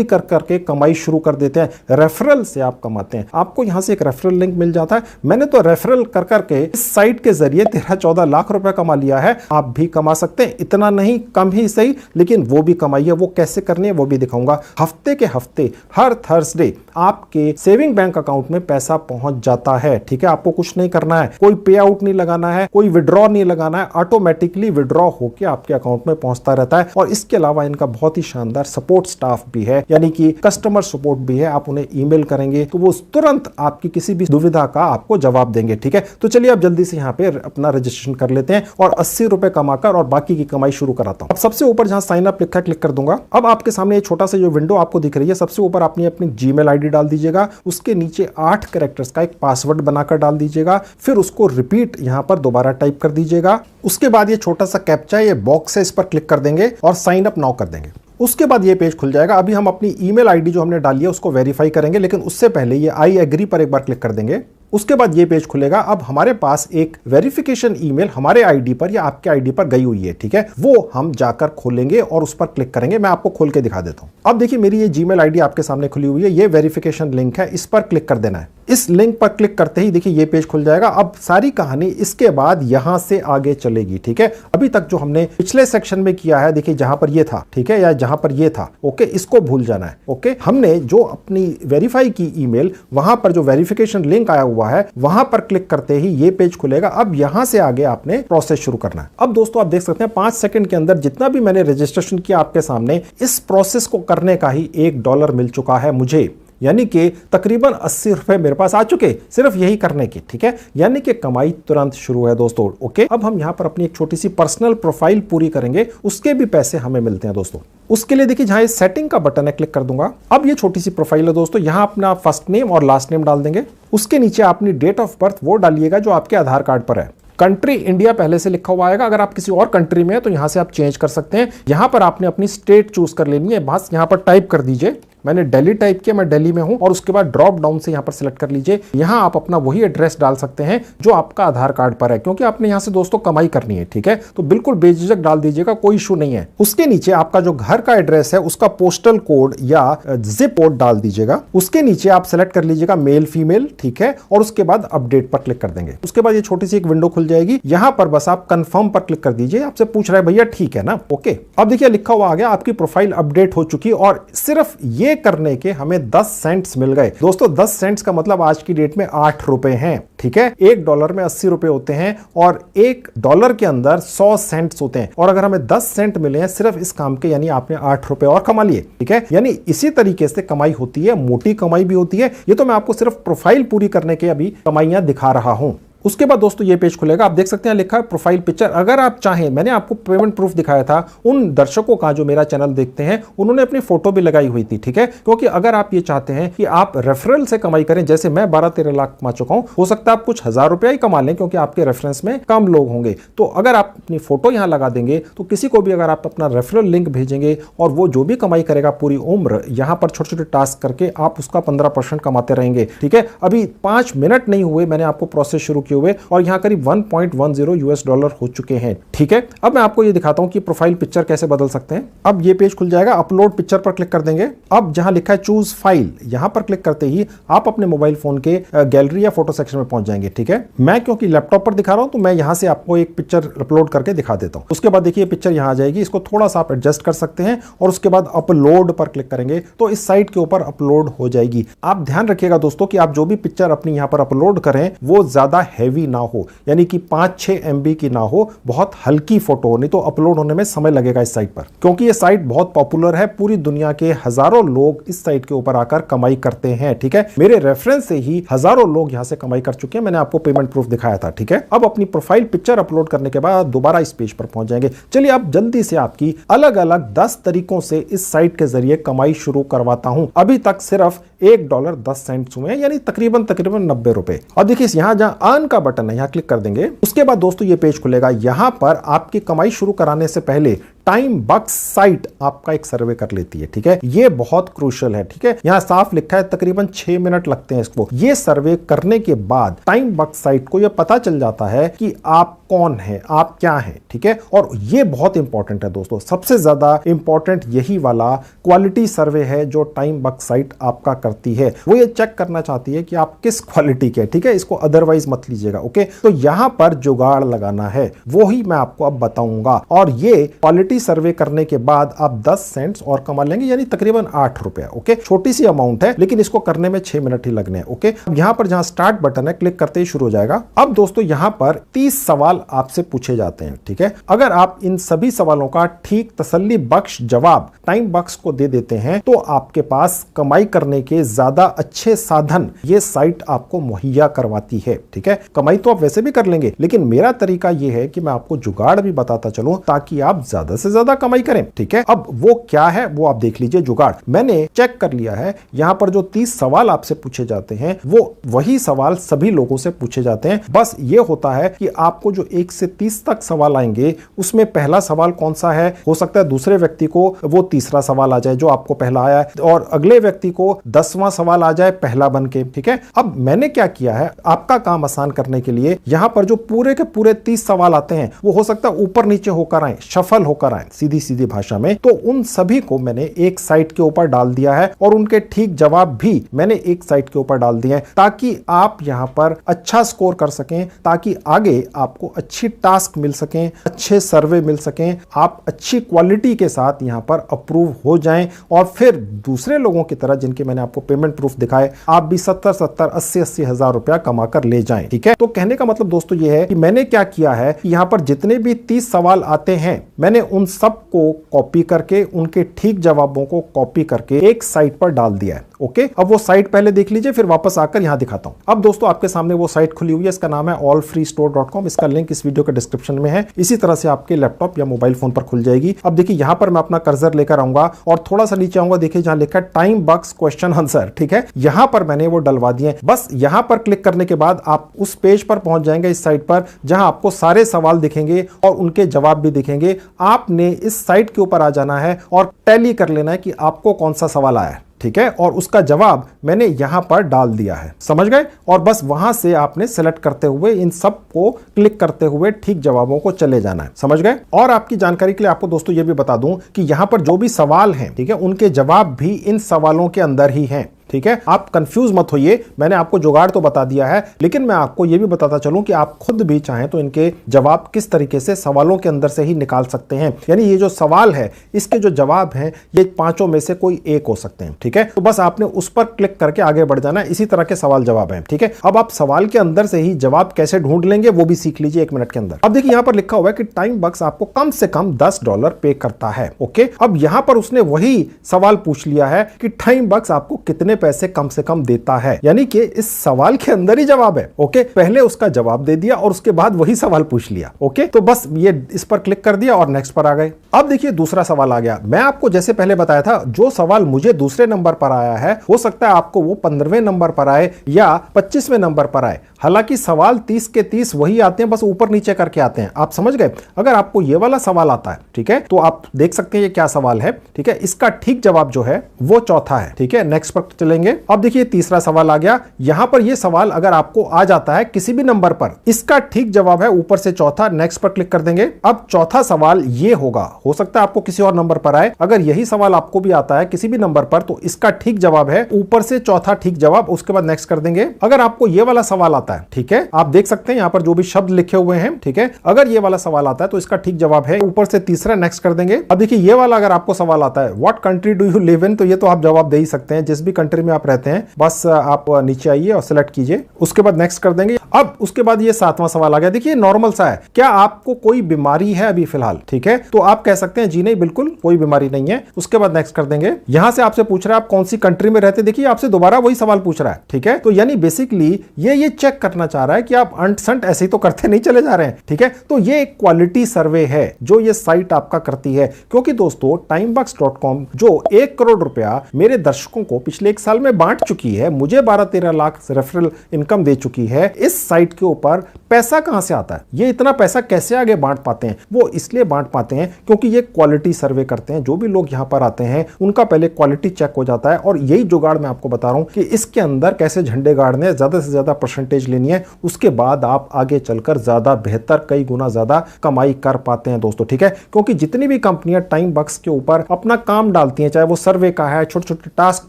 कर करके कमाई शुरू कर देते हैं। रेफरल से आप कमाते हैं, आपको यहां से एक रेफरल लिंक मिल जाता है। मैंने तो रेफरल कर करके इस साइट के जरिए 13-14 लाख रुपए कमा लिया है। आप भी कमा सकते हैं, इतना नहीं, कम ही सही, लेकिन वो भी कमाई है। वो कैसे करनी है वो भी दिखाऊंगा। हफ्ते के हफ्ते हर थर्सडे आपके सेविंग बैंक अकाउंट में पैसा पहुंच जाता है। ठीक है, आपको कुछ नहीं करना है, कोई पे आउट नहीं लगाना है, कोई विड्रॉ नहीं लगाना है, ऑटोमेटिकली विड्रॉ होकर आपके अकाउंट में पहुंचता रहता है। और इसके अलावा इनका बहुत ही शानदार सपोर्ट स्टाफ भी है, यानी कि कस्टमर सपोर्ट भी है। आप उन्हें ईमेल करेंगे तो वो तुरंत आपकी किसी भी दुविधा का आपको जवाब देंगे। ठीक है, तो चलिए अब जल्दी से यहाँ पे अपना रजिस्ट्रेशन कर लेते हैं और 80 रुपए कमाकर और बाकी की कमाई शुरू कराता हूं। अब सबसे ऊपर जहां साइन अप लिखा है क्लिक कर दूंगा। अब आपके सामने एक छोटा सा जो विंडो आपको दिख रही है, सबसे ऊपर आपने अपनी जीमेल आईडी डाल दीजिएगा, उसके नीचे 8 कैरेक्टर्स का एक पासवर्ड बनाकर डाल दीजिएगा, फिर उसको रिपीट यहां पर दोबारा टाइप कर दीजिएगा। उसके बाद ये छोटा सा कैप्चा, ये बॉक्स है, इस पर क्लिक कर देंगे और साइन अप नाउ कर देंगे। उसके बाद ये पेज खुल जाएगा। अभी हम अपनी ईमेल आईडी जो हमने डाली है उसको वेरीफाई करेंगे, लेकिन उससे पहले ये आई एग्री पर एक बार क्लिक कर देंगे। उसके बाद ये पेज खुलेगा। अब हमारे पास एक वेरिफिकेशन ईमेल हमारे आईडी पर या आपके आईडी पर गई हुई है। ठीक है, वो हम जाकर खोलेंगे और उस पर क्लिक करेंगे। मैं आपको खोल के दिखा देता हूं। अब देखिए मेरी ये जीमेल आईडी आपके सामने खुली हुई है, ये वेरिफिकेशन लिंक है, इस पर क्लिक कर देना है। इस लिंक पर क्लिक करते ही देखिए ये पेज खुल जाएगा। अब सारी कहानी इसके बाद यहां से आगे चलेगी। ठीक है, अभी तक जो हमने पिछले सेक्शन में किया है, देखिए जहां पर ये था, ठीक है, या जहां पर ये था, ओके, इसको भूल जाना है। ओके, हमने जो अपनी वेरीफाई की ईमेल, वहां पर जो वेरिफिकेशन लिंक आया हुआ है, वहां पर क्लिक करते ही ये पेज खुलेगा। अब यहां से आगे आपने प्रोसेस शुरू करना है। अब दोस्तों आप देख सकते हैं 5 सेकंड के अंदर जितना भी मैंने रजिस्ट्रेशन किया आपके सामने, इस प्रोसेस को करने का ही $1 मिल चुका है मुझे, यानी कि तकरीबन 80 रुपए मेरे पास आ चुके सिर्फ यही करने की। ठीक है, यानी कि कमाई तुरंत शुरू है दोस्तों। ओके, अब हम यहां पर अपनी एक छोटी सी पर्सनल प्रोफाइल पूरी करेंगे, उसके भी पैसे हमें मिलते हैं दोस्तों। उसके लिए देखिए जहां सेटिंग का बटन है, क्लिक कर दूंगा। अब ये छोटी सी प्रोफाइल है दोस्तों, यहां अपना फर्स्ट नेम और लास्ट नेम डाल देंगे। उसके नीचे अपनी डेट ऑफ बर्थ वो डालिएगा जो आपके आधार कार्ड पर है। कंट्री इंडिया पहले से लिखा हुआ आएगा, अगर आप किसी और कंट्री में है तो यहां से आप चेंज कर सकते हैं। यहां पर आपने अपनी स्टेट चूज कर लेनी है, बस यहां पर टाइप कर दीजिए। मैंने दिल्ली टाइप किया, मैं दिल्ली में हूं, और उसके बाद ड्रॉप डाउन से यहां पर सिलेक्ट कर लीजिए। यहां आप अपना वही एड्रेस डाल सकते हैं जो आपका आधार कार्ड पर है, क्योंकि आपने यहां से दोस्तों कमाई करनी है। ठीक है, तो बिल्कुल बेझिझक डाल दीजिएगा, कोई इशू नहीं है। उसके नीचे आपका जो घर का एड्रेस है उसका पोस्टल कोड या जिप कोड डाल दीजिएगा। उसके नीचे आप सिलेक्ट कर लीजिएगा मेल फीमेल, ठीक है, और उसके बाद अपडेट पर क्लिक कर देंगे। उसके बाद ये छोटी सी एक विंडो खुल जाएगी, यहां पर बस आप कंफर्म पर क्लिक कर दीजिए। आपसे पूछ रहा है भैया ठीक है ना, ओके। अब देखिए लिखा हुआ आ गया आपकी प्रोफाइल अपडेट हो चुकी, और सिर्फ ये करने के हमें 10 सेंट्स मिल गए दोस्तों। 10 सेंट्स का मतलब आज की डेट में 8 रुपए हैं। ठीक है, $1 में 80 रुपए होते हैं और $1 के अंदर 100 सेंट्स होते हैं, और अगर हमें 10 सेंट मिले हैं सिर्फ इस काम के, यानी आपने 8 रुपए और कमा लिए। ठीक है, यानी इसी तरीके से कमाई होती है, मोटी कमाई भी होती है। ये तो मैं आपको सिर्फ प्रोफाइल पूरी करने के अभी कमाइयां दिखा रहा हूं। उसके बाद दोस्तों ये पेज खुलेगा, आप देख सकते हैं लिखा है प्रोफाइल पिक्चर। अगर आप चाहें, मैंने आपको पेमेंट प्रूफ दिखाया था, उन दर्शकों का जो मेरा चैनल देखते हैं उन्होंने अपनी फोटो भी लगाई हुई थी, ठीक है। क्योंकि अगर आप ये चाहते हैं कि आप रेफरल से कमाई करें, जैसे मैं 12-13 लाख कमा चुका हूं, हो सकता है आप कुछ हजार रुपया ही कमा लें क्योंकि आपके रेफरेंस में कम लोग होंगे। तो अगर आप अपनी फोटो यहां लगा देंगे तो किसी को भी अगर आप अपना रेफरल लिंक भेजेंगे और वो जो भी कमाई करेगा पूरी उम्र यहां पर छोटे छोटे टास्क करके आप उसका 15% कमाते रहेंगे, ठीक है। अभी 5 मिनट नहीं हुए मैंने आपको प्रोसेस शुरू किए हुए और यहां करीब $1.10 हो चुके हैं, ठीक है। अब मैं आपको ये दिखाता हूं कि प्रोफाइल पिक्चर कैसे बदल सकते हैं। अब ये पेज खुल जाएगा, अपलोड पिक्चर पर क्लिक कर देंगे। अब जहां लिखा है चूज फाइल, यहां पर क्लिक करते ही आप अपने मोबाइल फोन के गैलरी या फोटो सेक्शन में पहुंच जाएंगे, ठीक है। मैं क्योंकि लैपटॉप पर दिखा रहा हूं तो मैं यहां से आपको एक पिक्चर अपलोड करके दिखा देता हूं। उसके बाद देखिए पिक्चर यहां आ जाएगी, इसको थोड़ा सा आप एडजस्ट कर सकते हैं और उसके बाद अपलोड पर क्लिक करेंगे तो इस साइट के ऊपर अपलोड हो जाएगी। आप ध्यान रखिएगा दोस्तों कि आप जो भी पिक्चर अपनी यहां पर अपलोड करें वो ज्यादा हैवी ना हो, यानी कि 5-6 MB की ना हो, बहुत हल्की फोटो हो, नहीं तो अपलोड होने में समय लगेगा इस साइट पर। क्योंकि ये साइट बहुत पॉपुलर है, पूरी दुनिया के हजारों लोग इस साइट के ऊपर आकर कमाई करते हैं, ठीक है। मेरे रेफरेंस से ही हजारों लोग यहां से कमाई कर चुके हैं, मैंने आपको पेमेंट प्रूफ दिखाया था, ठीक है। अब अपनी प्रोफाइल पिक्चर अपलोड करने के बाद दोबारा इस पेज पर पहुंच जाएंगे। चलिए अब जल्दी से आपकी अलग अलग 10 तरीकों से इस साइट के जरिए कमाई शुरू करवाता हूं। अभी तक सिर्फ $1.10 हुए हैं, यानी तकरीबन 90 रुपए। और देखिए यहां जहां अर्न का बटन है यहां क्लिक कर देंगे। उसके बाद दोस्तों ये पेज खुलेगा, यहां पर आपकी कमाई शुरू कराने से पहले टाइम बक्स साइट आपका एक सर्वे कर लेती है, ठीक है। ये बहुत क्रूशियल है, ठीक है। यहां साफ लिखा है तकरीबन 6 मिनट लगते हैं इसको। ये सर्वे करने के बाद टाइम बक्स साइट को यह पता चल जाता है कि आप कौन है, आप क्या हैं, ठीक है। और ये बहुत इंपॉर्टेंट है दोस्तों, सबसे ज्यादा इंपॉर्टेंट यही वाला क्वालिटी सर्वे है जो टाइम बक्स साइट आपका करती है। वो ये चेक करना चाहती है कि आप किस क्वालिटी के, ठीक है। इसको अदरवाइज मत लीजिएगा, ओके। तो यहां पर जुगाड़ लगाना है, वो ही मैं आपको अब बताऊंगा। और ये क्वालिटी सर्वे करने के बाद आप 10 सेंट्स और कमा लेंगे, यानी तकरीबन 8 रुपया, ओके। छोटी सी अमाउंट है लेकिन इसको करने में 6 मिनट ही लगने हैं, ओके। यहां पर जहां स्टार्ट बटन है क्लिक करते ही शुरू हो जाएगा। अब दोस्तों यहां पर 30 सवाल आपसे पूछे जाते हैं, ठीक है। अगर आप इन सभी सवालों का ठीक तसल्ली बख्श जवाब टाइम बक्स को दे देते हैं तो आपके पास कमाई करने के ज्यादा अच्छे साधन ये साइट आपको मुहैया करवाती है, ठीक है। कमाई तो आप वैसे भी कर लेंगे, लेकिन मेरा तरीका यह है कि मैं आपको जुगाड़ भी बताता चलूं ताकि आप ज्यादा से ज्यादा कमाई करें, ठीक है। अब वो क्या है वो आप देख लीजिए जुगाड़। मैंने चेक कर लिया है, यहां पर जो 30 सवाल आपसे पूछे जाते हैं वो वही सवाल सभी लोगों से पूछे जाते हैं। बस ये होता है कि आपको जो 1 से 30 तक सवाल आएंगे उसमें पहला सवाल कौन सा है, हो सकता है दूसरे व्यक्ति को वो तीसरा सवाल आ जाए जो आपको पहला आया है और अगले व्यक्ति को 10वां सवाल आ जाए पहला बन के, ठीक है। अब मैंने क्या किया है, आपका काम आसान करने के लिए यहां पर जो पूरे के पूरे 30 सवाल आते हैं वो हो सकता है ऊपर नीचे होकर आए, शफल होकर आए, सीधी सीधी भाषा में। तो उन सभी को मैंने एक साइट के ऊपर डाल दिया है और उनके ठीक जवाब भी मैंने एक साइट के ऊपर डाल दिए हैं ताकि आप यहां पर अच्छा स्कोर कर सकें, ताकि आगे आपको अच्छी टास्क मिल सकें, अच्छे सर्वे मिल सकें, आप अच्छी क्वालिटी के साथ यहां पर अप्रूव हो जाएं और फिर दूसरे लोगों की तरह जिनके मैंने आपको पेमेंट प्रूफ दिखाए आप भी 70-70, 80-80 हजार रुपया कमा कर ले जाएं, ठीक है। तो कहने का मतलब दोस्तों ये है कि मैंने क्या किया है, यहां पर जितने भी 30 सवाल आते हैं मैंने उन सब को कॉपी करके उनके ठीक जवाबों को कॉपी करके एक साइट पर डाल दिया है, ओके। अब वो साइट पहले देख लीजिए फिर वापस आकर यहां दिखाता हूं। अब दोस्तों आपके सामने वो साइट खुली हुई है, इसका नाम है allfreestore.com। इसका लिंक इस वीडियो के डिस्क्रिप्शन में है। इसी तरह से आपके लैपटॉप या मोबाइल फोन पर खुल जाएगी। अब देखिए यहां पर मैं अपना कर्सर लेकर आऊंगा और थोड़ा सा नीचे आऊंगा, देखिए जहां लिखा है टाइम बक्स क्वेश्चन आंसर, ठीक है। यहां पर मैंने वो डलवा दिए। बस यहां पर क्लिक करने के बाद आप उस पेज पर पहुंच जाएंगे, इस साइट पर, जहां आपको सारे सवाल दिखेंगे और उनके जवाब भी दिखेंगे। आपने इस साइट के ऊपर आ जाना है और टैली कर लेना है कि आपको कौन सा सवाल आया है, ठीक है, और उसका जवाब मैंने यहां पर डाल दिया है, समझ गए। और बस वहां से आपने सेलेक्ट करते हुए इन सब को क्लिक करते हुए ठीक जवाबों को चले जाना है, समझ गए। और आपकी जानकारी के लिए आपको दोस्तों ये भी बता दूं कि यहां पर जो भी सवाल हैं, ठीक है, उनके जवाब भी इन सवालों के अंदर ही हैं, ठीक है। आप कंफ्यूज मत होइए, मैंने आपको जुगाड़ तो बता दिया है, लेकिन मैं आपको यह भी बताता चलूं कि आप खुद भी चाहें तो इनके जवाब किस तरीके से सवालों के अंदर से ही निकाल सकते हैं। यानी ये जो सवाल है इसके जो जवाब हैं ये पांचों में से कोई एक हो सकते हैं, ठीक है। तो बस आपने उस पर क्लिक करके आगे बढ़ जाना है। इसी तरह के सवाल जवाब हैं, ठीक है। अब आप सवाल के अंदर से ही जवाब कैसे ढूंढ लेंगे वो भी सीख लीजिए 1 मिनट के अंदर। अब देखिए यहां पर लिखा हुआ है कि टाइम बक्स आपको कम से कम $10 पे करता है, ओके। अब यहां पर उसने वही सवाल पूछ लिया है कि टाइम बक्स आपको कितने पैसे कम से कम देता है। यानी कि इस सवाल के अंदर ही जवाब है। ओके, पहले उसका जवाब दे दिया और उसके बाद वही सवाल पूछ लिया। ओके, तो बस ये इस पर क्लिक कर दिया और नेक्स्ट पर आ गए। अब देखिए दूसरा सवाल आ गया। मैं आपको जैसे पहले बताया था, जो सवाल मुझे दूसरे नंबर पर आया है हो सकता है आपको वो 15वें नंबर पर आए या 25वें नंबर पर आए। हालांकि सवाल 30 के 30 वही आते हैं, बस ऊपर नीचे करके आते हैं। आप समझ गए? अगर आपको ये वाला सवाल आता है, ठीक है, तो आप देख सकते हैं ये क्या सवाल है। ठीक है, इसका ठीक जवाब जो है वो चौथा है। ठीक है, नेक्स्ट पर चलेंगे। अब देखिए तीसरा सवाल आ गया। यहां पर ये सवाल अगर आपको आ जाता है किसी भी नंबर पर, इसका ठीक जवाब है ऊपर से चौथा। नेक्स्ट पर क्लिक कर देंगे। अब चौथा सवाल ये होगा, हो सकता है आपको किसी और नंबर पर आए। अगर यही सवाल आपको भी आता है किसी भी नंबर पर, तो इसका ठीक जवाब है ऊपर से चौथा ठीक जवाब। उसके बाद नेक्स्ट कर देंगे। अगर आपको ये वाला सवाल आता है, ठीक है, आप देख सकते हैं यहां पर जो भी शब्द लिखे हुए हैं, ठीक है, अगर ये वाला सवाल आता है तो इसका ठीक जवाब है ऊपर से तीसरा। नेक्स्ट कर देंगे। अब देखिए ये वाला अगर आपको सवाल आता है, what country do you live in, तो ये तो आप जवाब दे ही सकते हैं, जिस भी कंट्री में आप रहते हैं। बस आप नीचे आइए और सिलेक्ट कीजिए। उसके बाद नेक्स्ट कर देंगे। अब उसके बाद ये सातवां सवाल आ गया। देखिए नॉर्मल सा है, क्या आपको कोई बीमारी है अभी फिलहाल? ठीक है, तो आप कह सकते हैं जी नहीं, बिल्कुल कोई बीमारी नहीं है। उसके बाद नेक्स्ट कर देंगे। यहां से आपसे पूछ रहा है आप कौन सी कंट्री में रहते। देखिए आपसे दोबारा वही सवाल पूछ रहा है। ठीक है, तो यानी बेसिकली ये चेक करना चाह रहा है कि आप अंट संट ऐसे ही तो करते नहीं चले जा रहे हैं। ठीक है, तो ये एक क्वालिटी सर्वे है जो ये साइट आपका करती है। क्योंकि दोस्तों timebox.com जो 1 करोड़ रुपया मेरे दर्शकों को पिछले 1 साल में बांट चुकी है, मुझे 12-13 लाख रेफरल इनकम दे चुकी है, इस साइट के ऊपर पैसा कहां से आता है? ये इतना पैसा कैसे आगे बांट पाते हैं? वो इसलिए बांट पाते हैं क्योंकि ये क्वालिटी सर्वे करते हैं। जो भी लोग यहां पर आते हैं उनका पहले क्वालिटी चेक हो जाता है। और यही जुगाड़ मैं आपको बता रहा हूं कि इसके अंदर कैसे झंडे गाड़ने, ज्यादा से ज्यादा परसेंटेज लेनी है, उसके बाद आप आगे चलकर ज्यादा बेहतर, कई गुना ज्यादा कमाई कर पाते हैं दोस्तों। ठीक है, क्योंकि जितनी भी कंपनियां टाइम बक्स के ऊपर अपना काम डालती हैं, चाहे वो सर्वे का है, छोटे छोटे टास्क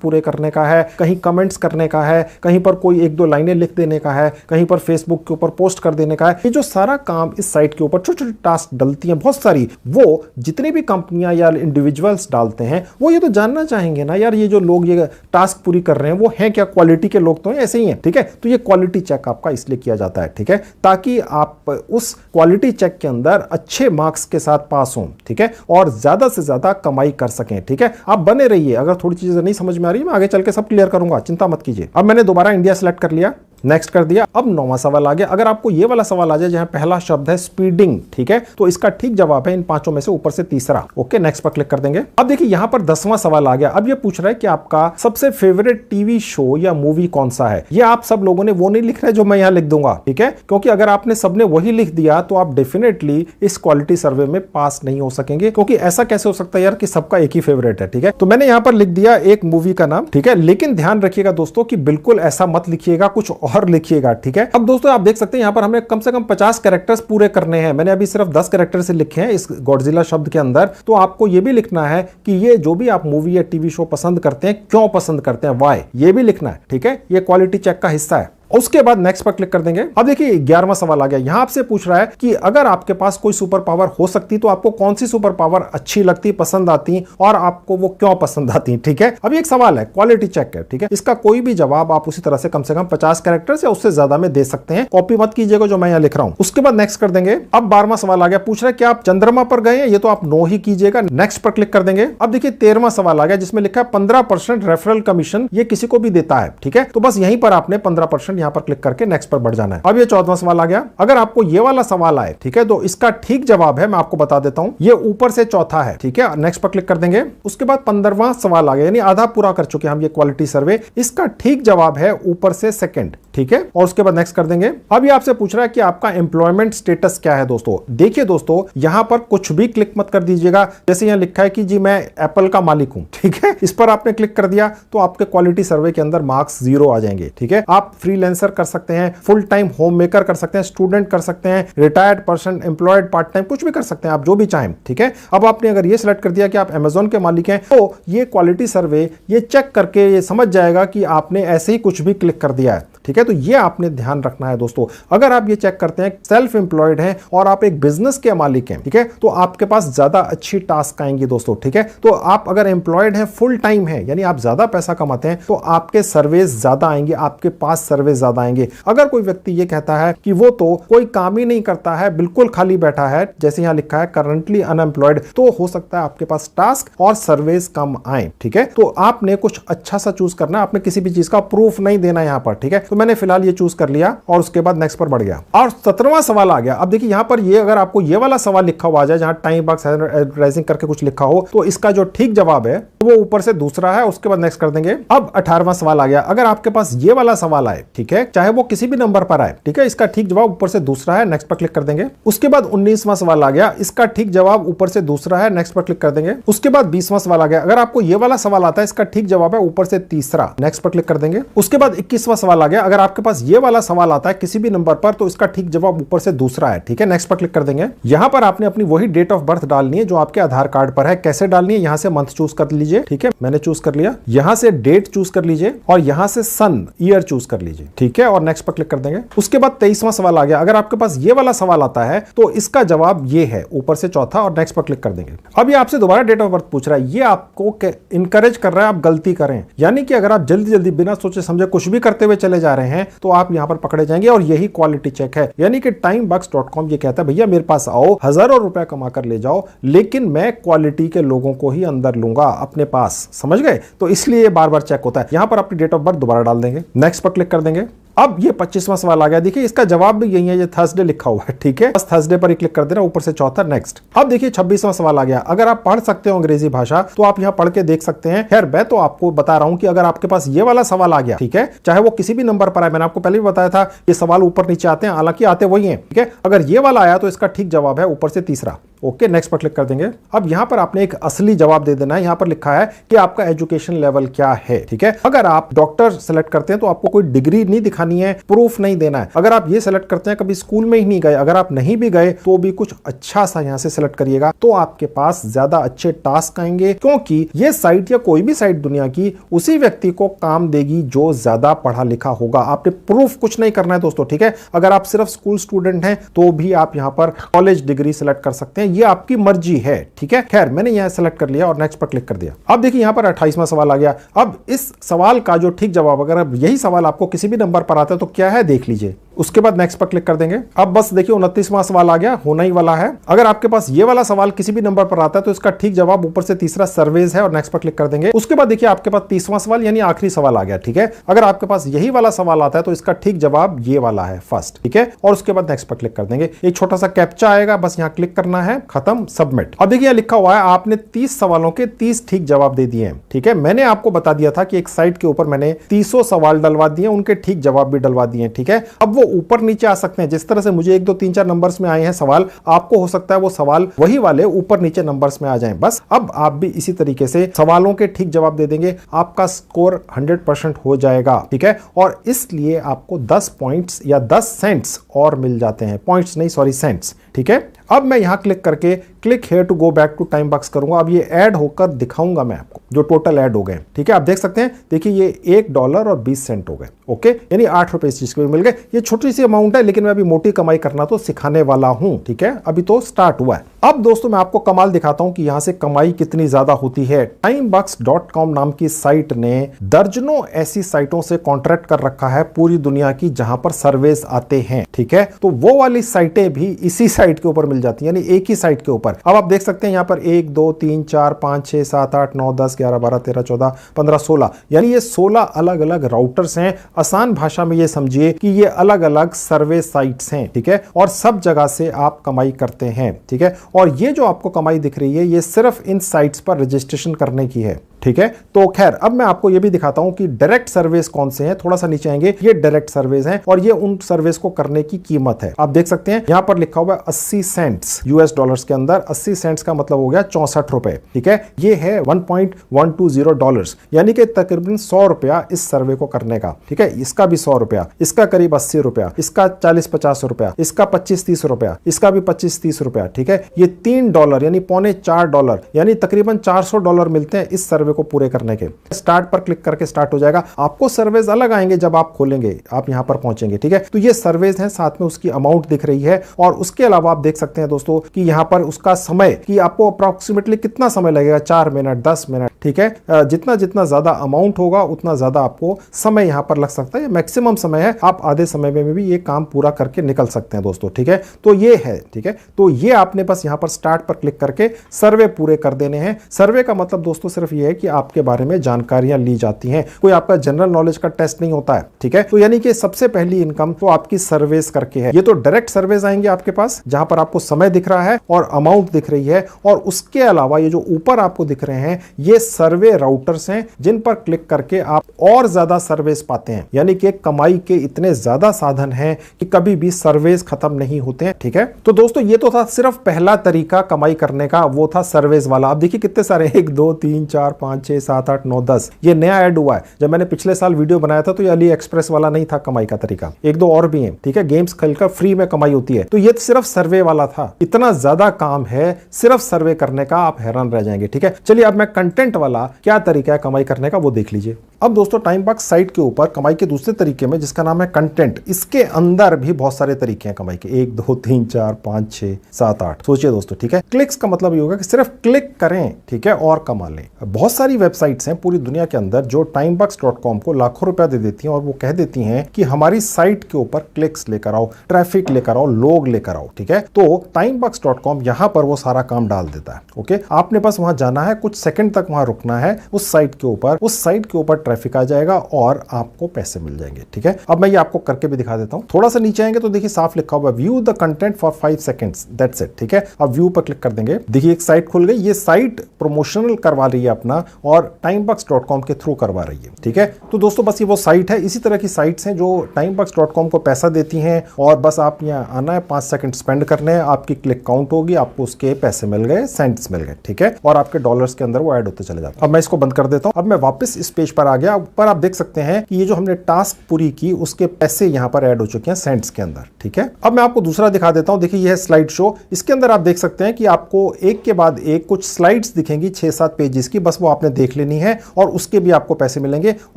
पूरे करने का है, कहीं कमेंट्स करने का है, कहीं पर कोई 1-2 लाइनें लिख देने का है, कहीं पर फेसबुक के ऊपर पोस्ट कर देने का है, ये जो सारा काम इस साइट के ऊपर छोटे छोटे टास्क डलती हैं बहुत सारी, वो जितनी भी कंपनियां या इंडिविजुअल्स डालते हैं वो ये तो जानना चाहेंगे ना यार, ये जो लोग ये टास्क पूरी कर रहे हैं वो हैं क्या, क्वालिटी के लोग तो हैं, ऐसे ही हैं। ठीक है, तो ये क्वालिटी चेक आपका इसलिए किया जाता है। ठीक है, ताकि आप उस क्वालिटी चेक के अंदर अच्छे मार्क्स के साथ पास हों। ठीक है, और ज्यादा से ज्यादा कमाई कर सकें। ठीक है, आप बने रहिए। अगर थोड़ी चीजें नहीं समझ में आ रही मैं आगे चल के सब क्लियर करूंगा, चिंता मत कीजिए। अब मैंने दोबारा इंडिया सेलेक्ट कर लिया, नेक्स्ट कर दिया। अब 9वां सवाल आ गया। अगर आपको ये वाला सवाल आ जाए जहां पहला शब्द है स्पीडिंग, ठीक है, तो इसका ठीक जवाब है इन 5 में से ऊपर से तीसरा। ओके, नेक्स्ट पर क्लिक कर देंगे। अब देखिए यहां पर 10वां सवाल आ गया। अब ये पूछ रहा है कि आपका सबसे फेवरेट टीवी शो या मूवी कौन सा है। ये आप सब लोगों ने वो नहीं लिख रहे जो मैं यहां लिख दूंगा। ठीक है, क्योंकि अगर आपने सबने वही लिख दिया तो आप डेफिनेटली इस क्वालिटी सर्वे में पास नहीं हो सकेंगे, क्योंकि ऐसा कैसे हो सकता है यार कि सबका एक ही फेवरेट है। ठीक है, तो मैंने यहां पर लिख दिया एक मूवी का नाम। ठीक है, लेकिन ध्यान रखिएगा दोस्तों कि बिल्कुल ऐसा मत लिखिएगा, कुछ और लिखिएगा। ठीक है, अब दोस्तों आप देख सकते हैं यहां पर हमें कम से कम 50 कैरेक्टर्स पूरे करने हैं। मैंने अभी सिर्फ 10 कैरेक्टर से लिखे हैं इस गॉडजिला शब्द के अंदर। तो आपको यह भी लिखना है कि ये जो भी आप मूवी या टीवी शो पसंद करते हैं, क्यों पसंद करते हैं, व्हाई, ये भी लिखना है। ठीक है, ये क्वालिटी चेक का हिस्सा है। उसके बाद नेक्स्ट पर क्लिक कर देंगे। अब देखिए 11वां सवाल आ गया। यहां आपसे पूछ रहा है कि अगर आपके पास कोई सुपर पावर हो सकती तो आपको कौन सी सुपर पावर अच्छी लगती, पसंद आती, और आपको वो क्यों पसंद आती। ठीक है, अब एक सवाल है, क्वालिटी चेक है। ठीक है, इसका कोई भी जवाब आप उसी तरह से कम 50 कैरेक्टर्स या उससे ज्यादा में दे सकते हैं। कॉपी मत कीजिएगा जो मैं यहां लिख रहा हूं। उसके बाद नेक्स्ट कर देंगे। अब 12वां सवाल आ गया। पूछ रहा है कि आप चंद्रमा पर गए हैं, ये तो आप नो ही कीजिएगा। नेक्स्ट पर क्लिक कर देंगे। अब देखिए 13वां सवाल आ गया जिसमें लिखा है 15% रेफरल कमीशन ये किसी को भी देता है। ठीक है, तो बस यहीं पर आपने 15% यहां पर क्लिक करके नेक्स्ट पर बढ़ जाना है। अब ये 14वां सवाल आ गया। अगर आपको ये वाला सवाल आए, ठीक है, तो इसका ठीक जवाब है, मैं आपको बता देता हूं, ये ऊपर से चौथा है। ठीक है, नेक्स्ट पर क्लिक कर देंगे। उसके बाद 15वां सवाल आ गया, यानी आधा पूरा कर चुके हम ये क्वालिटी सर्वे। इसका ठीक जवाब है ऊपर से सेकंड। ठीक है, और उसके बाद नेक्स्ट कर देंगे। अब ये आपसे पूछ रहा है कि आपका एम्प्लॉयमेंट स्टेटस क्या है। दोस्तों देखिए दोस्तों, यहां पर कुछ भी क्लिक मत कर दीजिएगा। जैसे यहां लिखा है कि जी मैं एप्पल का मालिक हूं, ठीक है, इस पर आपने क्लिक कर दिया तो आपके क्वालिटी सर्वे के अंदर मार्क्स 0 आ जाएंगे। ठीक है, आप फ्रीलांसर कर सकते हैं, फुल टाइम होम मेकर कर सकते हैं, स्टूडेंट कर सकते हैं, retired person, employed, part time, कुछ भी कर सकते हैं आप, जो भी चाहें। ठीक है, अब आपने अगर ये सिलेक्ट कर दिया कि आप अमेज़न के मालिक हैं, तो ये क्वालिटी सर्वे ये चेक करके ये समझ जाएगा कि आपने ऐसे ही कुछ भी क्लिक कर दिया है। ठीक है, तो ये आपने ध्यान रखना है दोस्तों। अगर आप ये चेक करते हैं सेल्फ एम्प्लॉयड हैं और आप एक बिजनेस के मालिक हैं, ठीक है, तो आपके पास ज्यादा अच्छी टास्क आएंगी दोस्तों। ठीक है, तो आप अगर एम्प्लॉयड हैं, फुल टाइम है, यानी आप ज्यादा पैसा कमाते हैं, तो आपके सर्विस ज्यादा आएंगे, आपके पास सर्विस ज्यादा आएंगे। अगर कोई व्यक्ति ये कहता है कि वो तो कोई काम ही नहीं करता है, बिल्कुल खाली बैठा है, जैसे यहां लिखा है करंटली अनएम्प्लॉयड, तो हो सकता है आपके पास टास्क और सर्विस कम आए। ठीक है, तो आपने कुछ अच्छा सा चूज करना, आपने किसी भी चीज का प्रूफ नहीं देना यहां पर। ठीक है, तो मैंने फिलहाल ये चूज कर लिया और उसके बाद नेक्स्ट पर बढ़ गया और 17वां सवाल आ गया। अब देखिए यहां पर ये अगर आपको ये वाला सवाल लिखा हुआ आ जाए जहां टाइम बॉक्स एडवर्टाइजिंग करके कुछ लिखा हो, तो इसका जो ठीक जवाब है वो ऊपर से दूसरा है, उसके बाद नेक्स्ट कर देंगे। अब 18वां सवाल आ गया। अगर आपके पास ये वाला सवाल आए, ठीक है, चाहे वो किसी भी नंबर पर आए, ठीक है, इसका ठीक जवाब ऊपर से दूसरा है, नेक्स्ट पर क्लिक कर देंगे। उसके बाद 19वां सवाल आ गया, इसका ठीक जवाब ऊपर से दूसरा है, नेक्स्ट पर क्लिक कर देंगे। उसके बाद 20वां सवाल आ गया। अगर आपको ये वाला सवाल आता है, इसका ठीक जवाब है ऊपर से तीसरा, नेक्स्ट पर क्लिक कर देंगे। उसके बाद 21वां सवाल आ गया। अगर आपके पास ये वाला सवाल आता है किसी भी नंबर पर, तो इसका ठीक जवाब ऊपर से दूसरा है, ठीक है, नेक्स्ट पर क्लिक कर देंगे। यहां पर आपने अपनी वही डेट ऑफ बर्थ डालनी है जो आपके आधार कार्ड पर है। कैसे डालनी है? यहां से मंथ चूज कर लीजिए, ठीक है, मैंने चूज कर लिया। यहां से डेट चूज कर लीजिए और यहां से सन ईयर चूज कर लीजिए, ठीक है, और नेक्स्ट पर क्लिक कर देंगे। उसके बाद 23वां सवाल आ गया। अगर आपके पास ये वाला सवाल आता है तो इसका जवाब ये है, ऊपर से चौथा, और नेक्स्ट पर क्लिक कर देंगे। अब ये आपसे दोबारा डेट ऑफ बर्थ पूछ रहा है, ये आपको इंकरेज कर रहा है आप गलती करें, यानी कि अगर आप जल्दी जल्दी बिना सोचे समझे कुछ भी करते हुए चले जा रहे हैं तो आप यहां पर पकड़े जाएंगे, और यही क्वालिटी चेक है। यानी कि timebox.com ये कहता है भैया मेरे पास आओ, हजारों रुपया कमा कर ले जाओ, लेकिन मैं क्वालिटी के लोगों को ही अंदर लूंगा अपने पास, समझ गए? तो इसलिए बार बार चेक होता है। यहां पर अपनी डेट ऑफ बर्थ दोबारा डाल देंगे, नेक्स्ट पर क्लिक कर देंगे। अब ये 25वां सवाल आ गया। देखिए इसका जवाब भी यही है, ये थर्सडे लिखा हुआ है, ठीक है, बस थर्सडे पर ही क्लिक कर देना, ऊपर से चौथा, नेक्स्ट। अब देखिए 26वां सवाल आ गया। अगर आप पढ़ सकते हो अंग्रेजी भाषा तो आप यहां पढ़ के देख सकते हैं। खैर मैं तो आपको बता रहा हूं कि अगर आपके पास ये वाला सवाल आ गया, ठीक है, चाहे वो किसी भी नंबर पर आए, मैंने आपको पहले भी बताया था ये सवाल ऊपर नीचे आते हैं, हालांकि आते वही हैं, ठीक है, अगर ये वाला आया तो इसका ठीक जवाब है ऊपर से तीसरा, ओके, नेक्स्ट पर क्लिक कर देंगे। अब यहां पर आपने एक असली जवाब दे देना है। यहां पर लिखा है कि आपका एजुकेशन लेवल क्या है, ठीक है। अगर आप डॉक्टर सेलेक्ट करते हैं तो आपको कोई डिग्री नहीं दिखानी है, प्रूफ नहीं देना है। अगर आप ये सेलेक्ट करते हैं कभी स्कूल में ही नहीं गए, अगर आप नहीं भी गए तो भी कुछ अच्छा सा यहां से सेलेक्ट करिएगा, तो आपके पास ज्यादा अच्छे टास्क आएंगे, क्योंकि ये साइट या कोई भी साइट दुनिया की उसी व्यक्ति को काम देगी जो ज्यादा पढ़ा लिखा होगा। आपने प्रूफ कुछ नहीं करना है दोस्तों, ठीक है। अगर आप सिर्फ स्कूल स्टूडेंट हैं तो भी आप यहां पर कॉलेज डिग्री सेलेक्ट कर सकते हैं, ये आपकी मर्जी है, ठीक है। खैर मैंने यहां सेलेक्ट कर लिया और नेक्स्ट पर क्लिक कर दिया। अब देखिए यहां पर 28वां सवाल आ गया। अब इस सवाल का जो ठीक जवाब, अगर अब यही सवाल आपको किसी भी नंबर पर आता है तो क्या है देख लीजिए, उसके बाद नेक्स्ट पर क्लिक कर देंगे। अब बस देखिए 29वां सवाल आ गया, होना ही वाला है। अगर आपके पास ये वाला सवाल किसी भी नंबर पर आता है तो इसका ठीक जवाब ऊपर से तीसरा सर्विस है, और नेक्स्ट पर क्लिक कर देंगे। उसके बाद देखिए आपके पास 30वां सवाल यानी आखिरी सवाल आ गया, ठीक है। अगर आपके पास यही वाला सवाल आता है तो इसका ठीक जवाब ये वाला है, फर्स्ट, ठीक है, और उसके बाद नेक्स्ट पर क्लिक कर देंगे। एक छोटा सा कैप्चा आएगा, बस यहां क्लिक करना है, खत्म, सबमिट। अब देखिए लिखा हुआ है आपने 30 सवालों के 30 ठीक जवाब दे दिए हैं, ठीक है। मैंने आपको बता दिया था कि एक साइट के ऊपर मैंने 30 सवाल डलवा दिए, उनके ठीक जवाब भी डलवा दिए, ठीक है। अब वो ऊपर नीचे आ सकते हैं, जिस तरह से मुझे 1 2 3 4 नंबर्स में आए हैं सवाल, आपको हो सकता है वो सवाल वही वाले ऊपर नीचे नंबर्स में आ जाएं। बस अब आप भी इसी तरीके से सवालों के ठीक जवाब दे देंगे, आपका स्कोर 100% हो जाएगा, ठीक है। और इसलिए आपको 10 पॉइंट्स या 10 सेंट्स और मिल जाते हैं, पॉइंट्स नहीं, सॉरी, सेंट्स, ठीक है। अब मैं यहां क्लिक करके click here to go back to time box करूंगा। अब ये ऐड होकर दिखाऊंगा मैं आपको जो टोटल ऐड हो गए, ठीक है। आप देख सकते हैं, देखिए ये $1.20 हो गए, ओके, यानी 8 रुपए इस चीज के भी मिल गए। ये छोटी सी अमाउंट है, लेकिन मैं अभी मोटी कमाई करना तो सिखाने वाला हूं, ठीक है, अभी तो स्टार्ट हुआ है। अब दोस्तों मैं आपको कमाल दिखाता हूं कि यहां से कमाई कितनी ज्यादा होती है। timebox.com नाम की साइट ने दर्जनों ऐसी साइटों से कॉन्ट्रैक्ट कर रखा है पूरी दुनिया की जहां पर सर्वेस आते हैं, ठीक है। तो वो वाली साइटें भी इसी साइट के ऊपर मिल जाती है, यानी एक ही साइट के ऊपर। अब आप देख सकते हैं यहां पर 1 2 3 4 5 6 7 8 9 10 11 12 13 14 15 16, यानी ये 16 अलग अलग राउटर्स हैं। आसान भाषा में ये समझिए कि ये अलग अलग सर्वे साइट्स हैं, ठीक है, और सब जगह से आप कमाई करते हैं, ठीक है। और ये जो आपको कमाई दिख रही है ये सिर्फ इन साइट्स पर रजिस्ट्रेशन करने की है, ठीक है। तो खैर अब मैं आपको ये भी दिखाता हूं कि डायरेक्ट सर्विस कौन से हैं। थोड़ा सा नीचे आएंगे, ये डायरेक्ट सर्विस हैं और ये उन सर्विस को करने की कीमत है। आप देख सकते हैं यहां पर लिखा हुआ है 80 सेंट्स यूएस डॉलर्स के अंदर। 80 सेंट्स का मतलब हो गया 64 रुपए, ठीक है। ये है $1.120, यानी कि तकरीबन 100 रुपया इस सर्वे को करने का, ठीक है। इसका भी 100 रुपया, इसका करीब 80 रुपया, इसका 40-50 रुपया, इसका 25-30 रुपया, इसका भी 25-30 रुपया, ठीक है। ये $3 यानी $3.25 यानी तकरीबन $400 मिलते हैं इस सर्वे सर्वे को पूरे करने के। स्टार्ट पर क्लिक करके स्टार्ट हो जाएगा। आपको सर्वेज अलग आएंगे जब आप खोलेंगे, आप यहां पर पहुंचेंगे, ठीक है। तो ये सर्वेज हैं, साथ में उसकी अमाउंट दिख रही है और उसके अलावा आप देख सकते हैं दोस्तों कि यहां पर उसका समय, कि आपको अप्रॉक्सीमेटली कितना समय लगेगा, 4 मिनट 10 मिनट, ठीक है। जितना जितना ज्यादा अमाउंट होगा उतना ज्यादा आपको समय यहां पर लग सकता है। मैक्सिमम समय है, आप आधे समय में भी ये काम पूरा करके निकल सकते हैं दोस्तों, ठीक है। तो ये है, ठीक है। तो ये आपने बस यहां पर स्टार्ट पर क्लिक करके सर्वे पूरे कर देने हैं। सर्वे का मतलब दोस्तों सिर्फ ये है कि आपके बारे में जानकारियां ली जाती हैं, कोई आपका जनरल नॉलेज का टेस्ट नहीं होता है, ठीक है। तो यानी कि सबसे पहली इनकम तो आपकी सर्वेस करके है। ये तो डायरेक्ट सर्वेस आएंगे आपके पास, जहां पर आपको समय दिख रहा है और अमाउंट दिख रही है, और उसके अलावा ये जो ऊपर आपको दिख रहे हैं ये सर्वे राउटर्स हैं, जिन पर क्लिक करके आप और ज्यादा सर्वेस पाते हैं। यानी कि कमाई के इतने ज्यादा साधन हैं कि कभी भी सर्वेस खत्म नहीं होते हैं, ठीक है। तो दोस्तों ये तो था सिर्फ पहला तरीका कमाई करने का, वो था सर्वेस वाला। आप देखिए कितने सारे, 1 2 3 4 5 6 7 8 9 10, ये नया ऐड हुआ है। जब मैंने पिछले साल वीडियो बनाया था तो ये अली एक्सप्रेस वाला नहीं था कमाई का तरीका, 1 2 और भी हैं, ठीक है। गेम्स खेलकर फ्री में कमाई होती है, तो ये सिर्फ सर्वे वाला था। इतना ज्यादा काम है सिर्फ सर्वे करने का, आप हैरान रह जाएंगे, ठीक है। चलिए अब मैं कंटेंट वाला क्या तरीका है कमाई करने का वो देख लीजिए। अब दोस्तों टाइम बॉक्स साइट के ऊपर कमाई के दूसरे तरीके में, जिसका नाम है कंटेंट, इसके अंदर भी बहुत सारे तरीके हैं कमाई के, 1 2 3 4 5 6 7 8। सोचिए दोस्तों, ठीक है। क्लिक्स का मतलब ये होगा कि सिर्फ क्लिक करें, ठीक है, और कमा लें। बहुत सारी वेबसाइट्स हैं पूरी दुनिया के अंदर जो timebox.com को लाखों रुपया दे देती हैं और वो कह देती हैं कि हमारी साइट के ऊपर क्लिक्स लेकर आओ, ट्रैफिक लेकर आओ, लोग लेकर आओ, ठीक है। तो timebox.com यहां पर वो सारा काम डाल देता है, ओके। आपने बस वहां जाना है, कुछ सेकंड तक वहां रुकना है उस साइट के ऊपर, उस साइट के ऊपर ट्रैफिक आ जाएगा और आपको पैसे मिल जाएंगे, ठीक है। अब मैं ये आपको करके भी दिखा देता हूं। थोड़ा सा नीचे आएंगे तो देखिए साफ लिखा हुआ view the content for 5 seconds, that's it, ठीक है। अब व्यू पर क्लिक कर देंगे, देखिए एक साइट खुल गई। ये साइट प्रमोशनल करवा रही है अपना और timebox.com के थ्रू करवा रही है, ठीक है। तो दोस्तों बस ये वो साइट है। इसी तरह की साइट्स हैं जो timebox.com को पैसा देती हैं और बस आप यहाँ आना है, 5 सेकंड स्पेंड करने हैं, आपकी क्लिक काउंट होगी, आपको उसके पैसे मिल गए, सेंट्स मिल गए, ठीक है। और आपके डॉलर्स के अंदर वो ऐड होते चले जाते हैं। अब मैं इसको बंद कर देता हूं। अब मैं वापस इस पेज पर आ गया। ऊपर आप देख सकते हैं कि ये जो हमने टास्क पूरी की उसके पैसे यहां पर ऐड हो चुके हैं सेंट्स के अंदर, ठीक है। अब मैं आपको दूसरा दिखा देता हूं। देखिए ये है स्लाइड शो। इसके अंदर आप देख सकते हैं कि आपको एक के बाद एक कुछ स्लाइड्स दिखेंगी 6-7 पेजेस की, बस वो आपने देख लेनी है और उसके भी आपको पैसे मिलेंगे।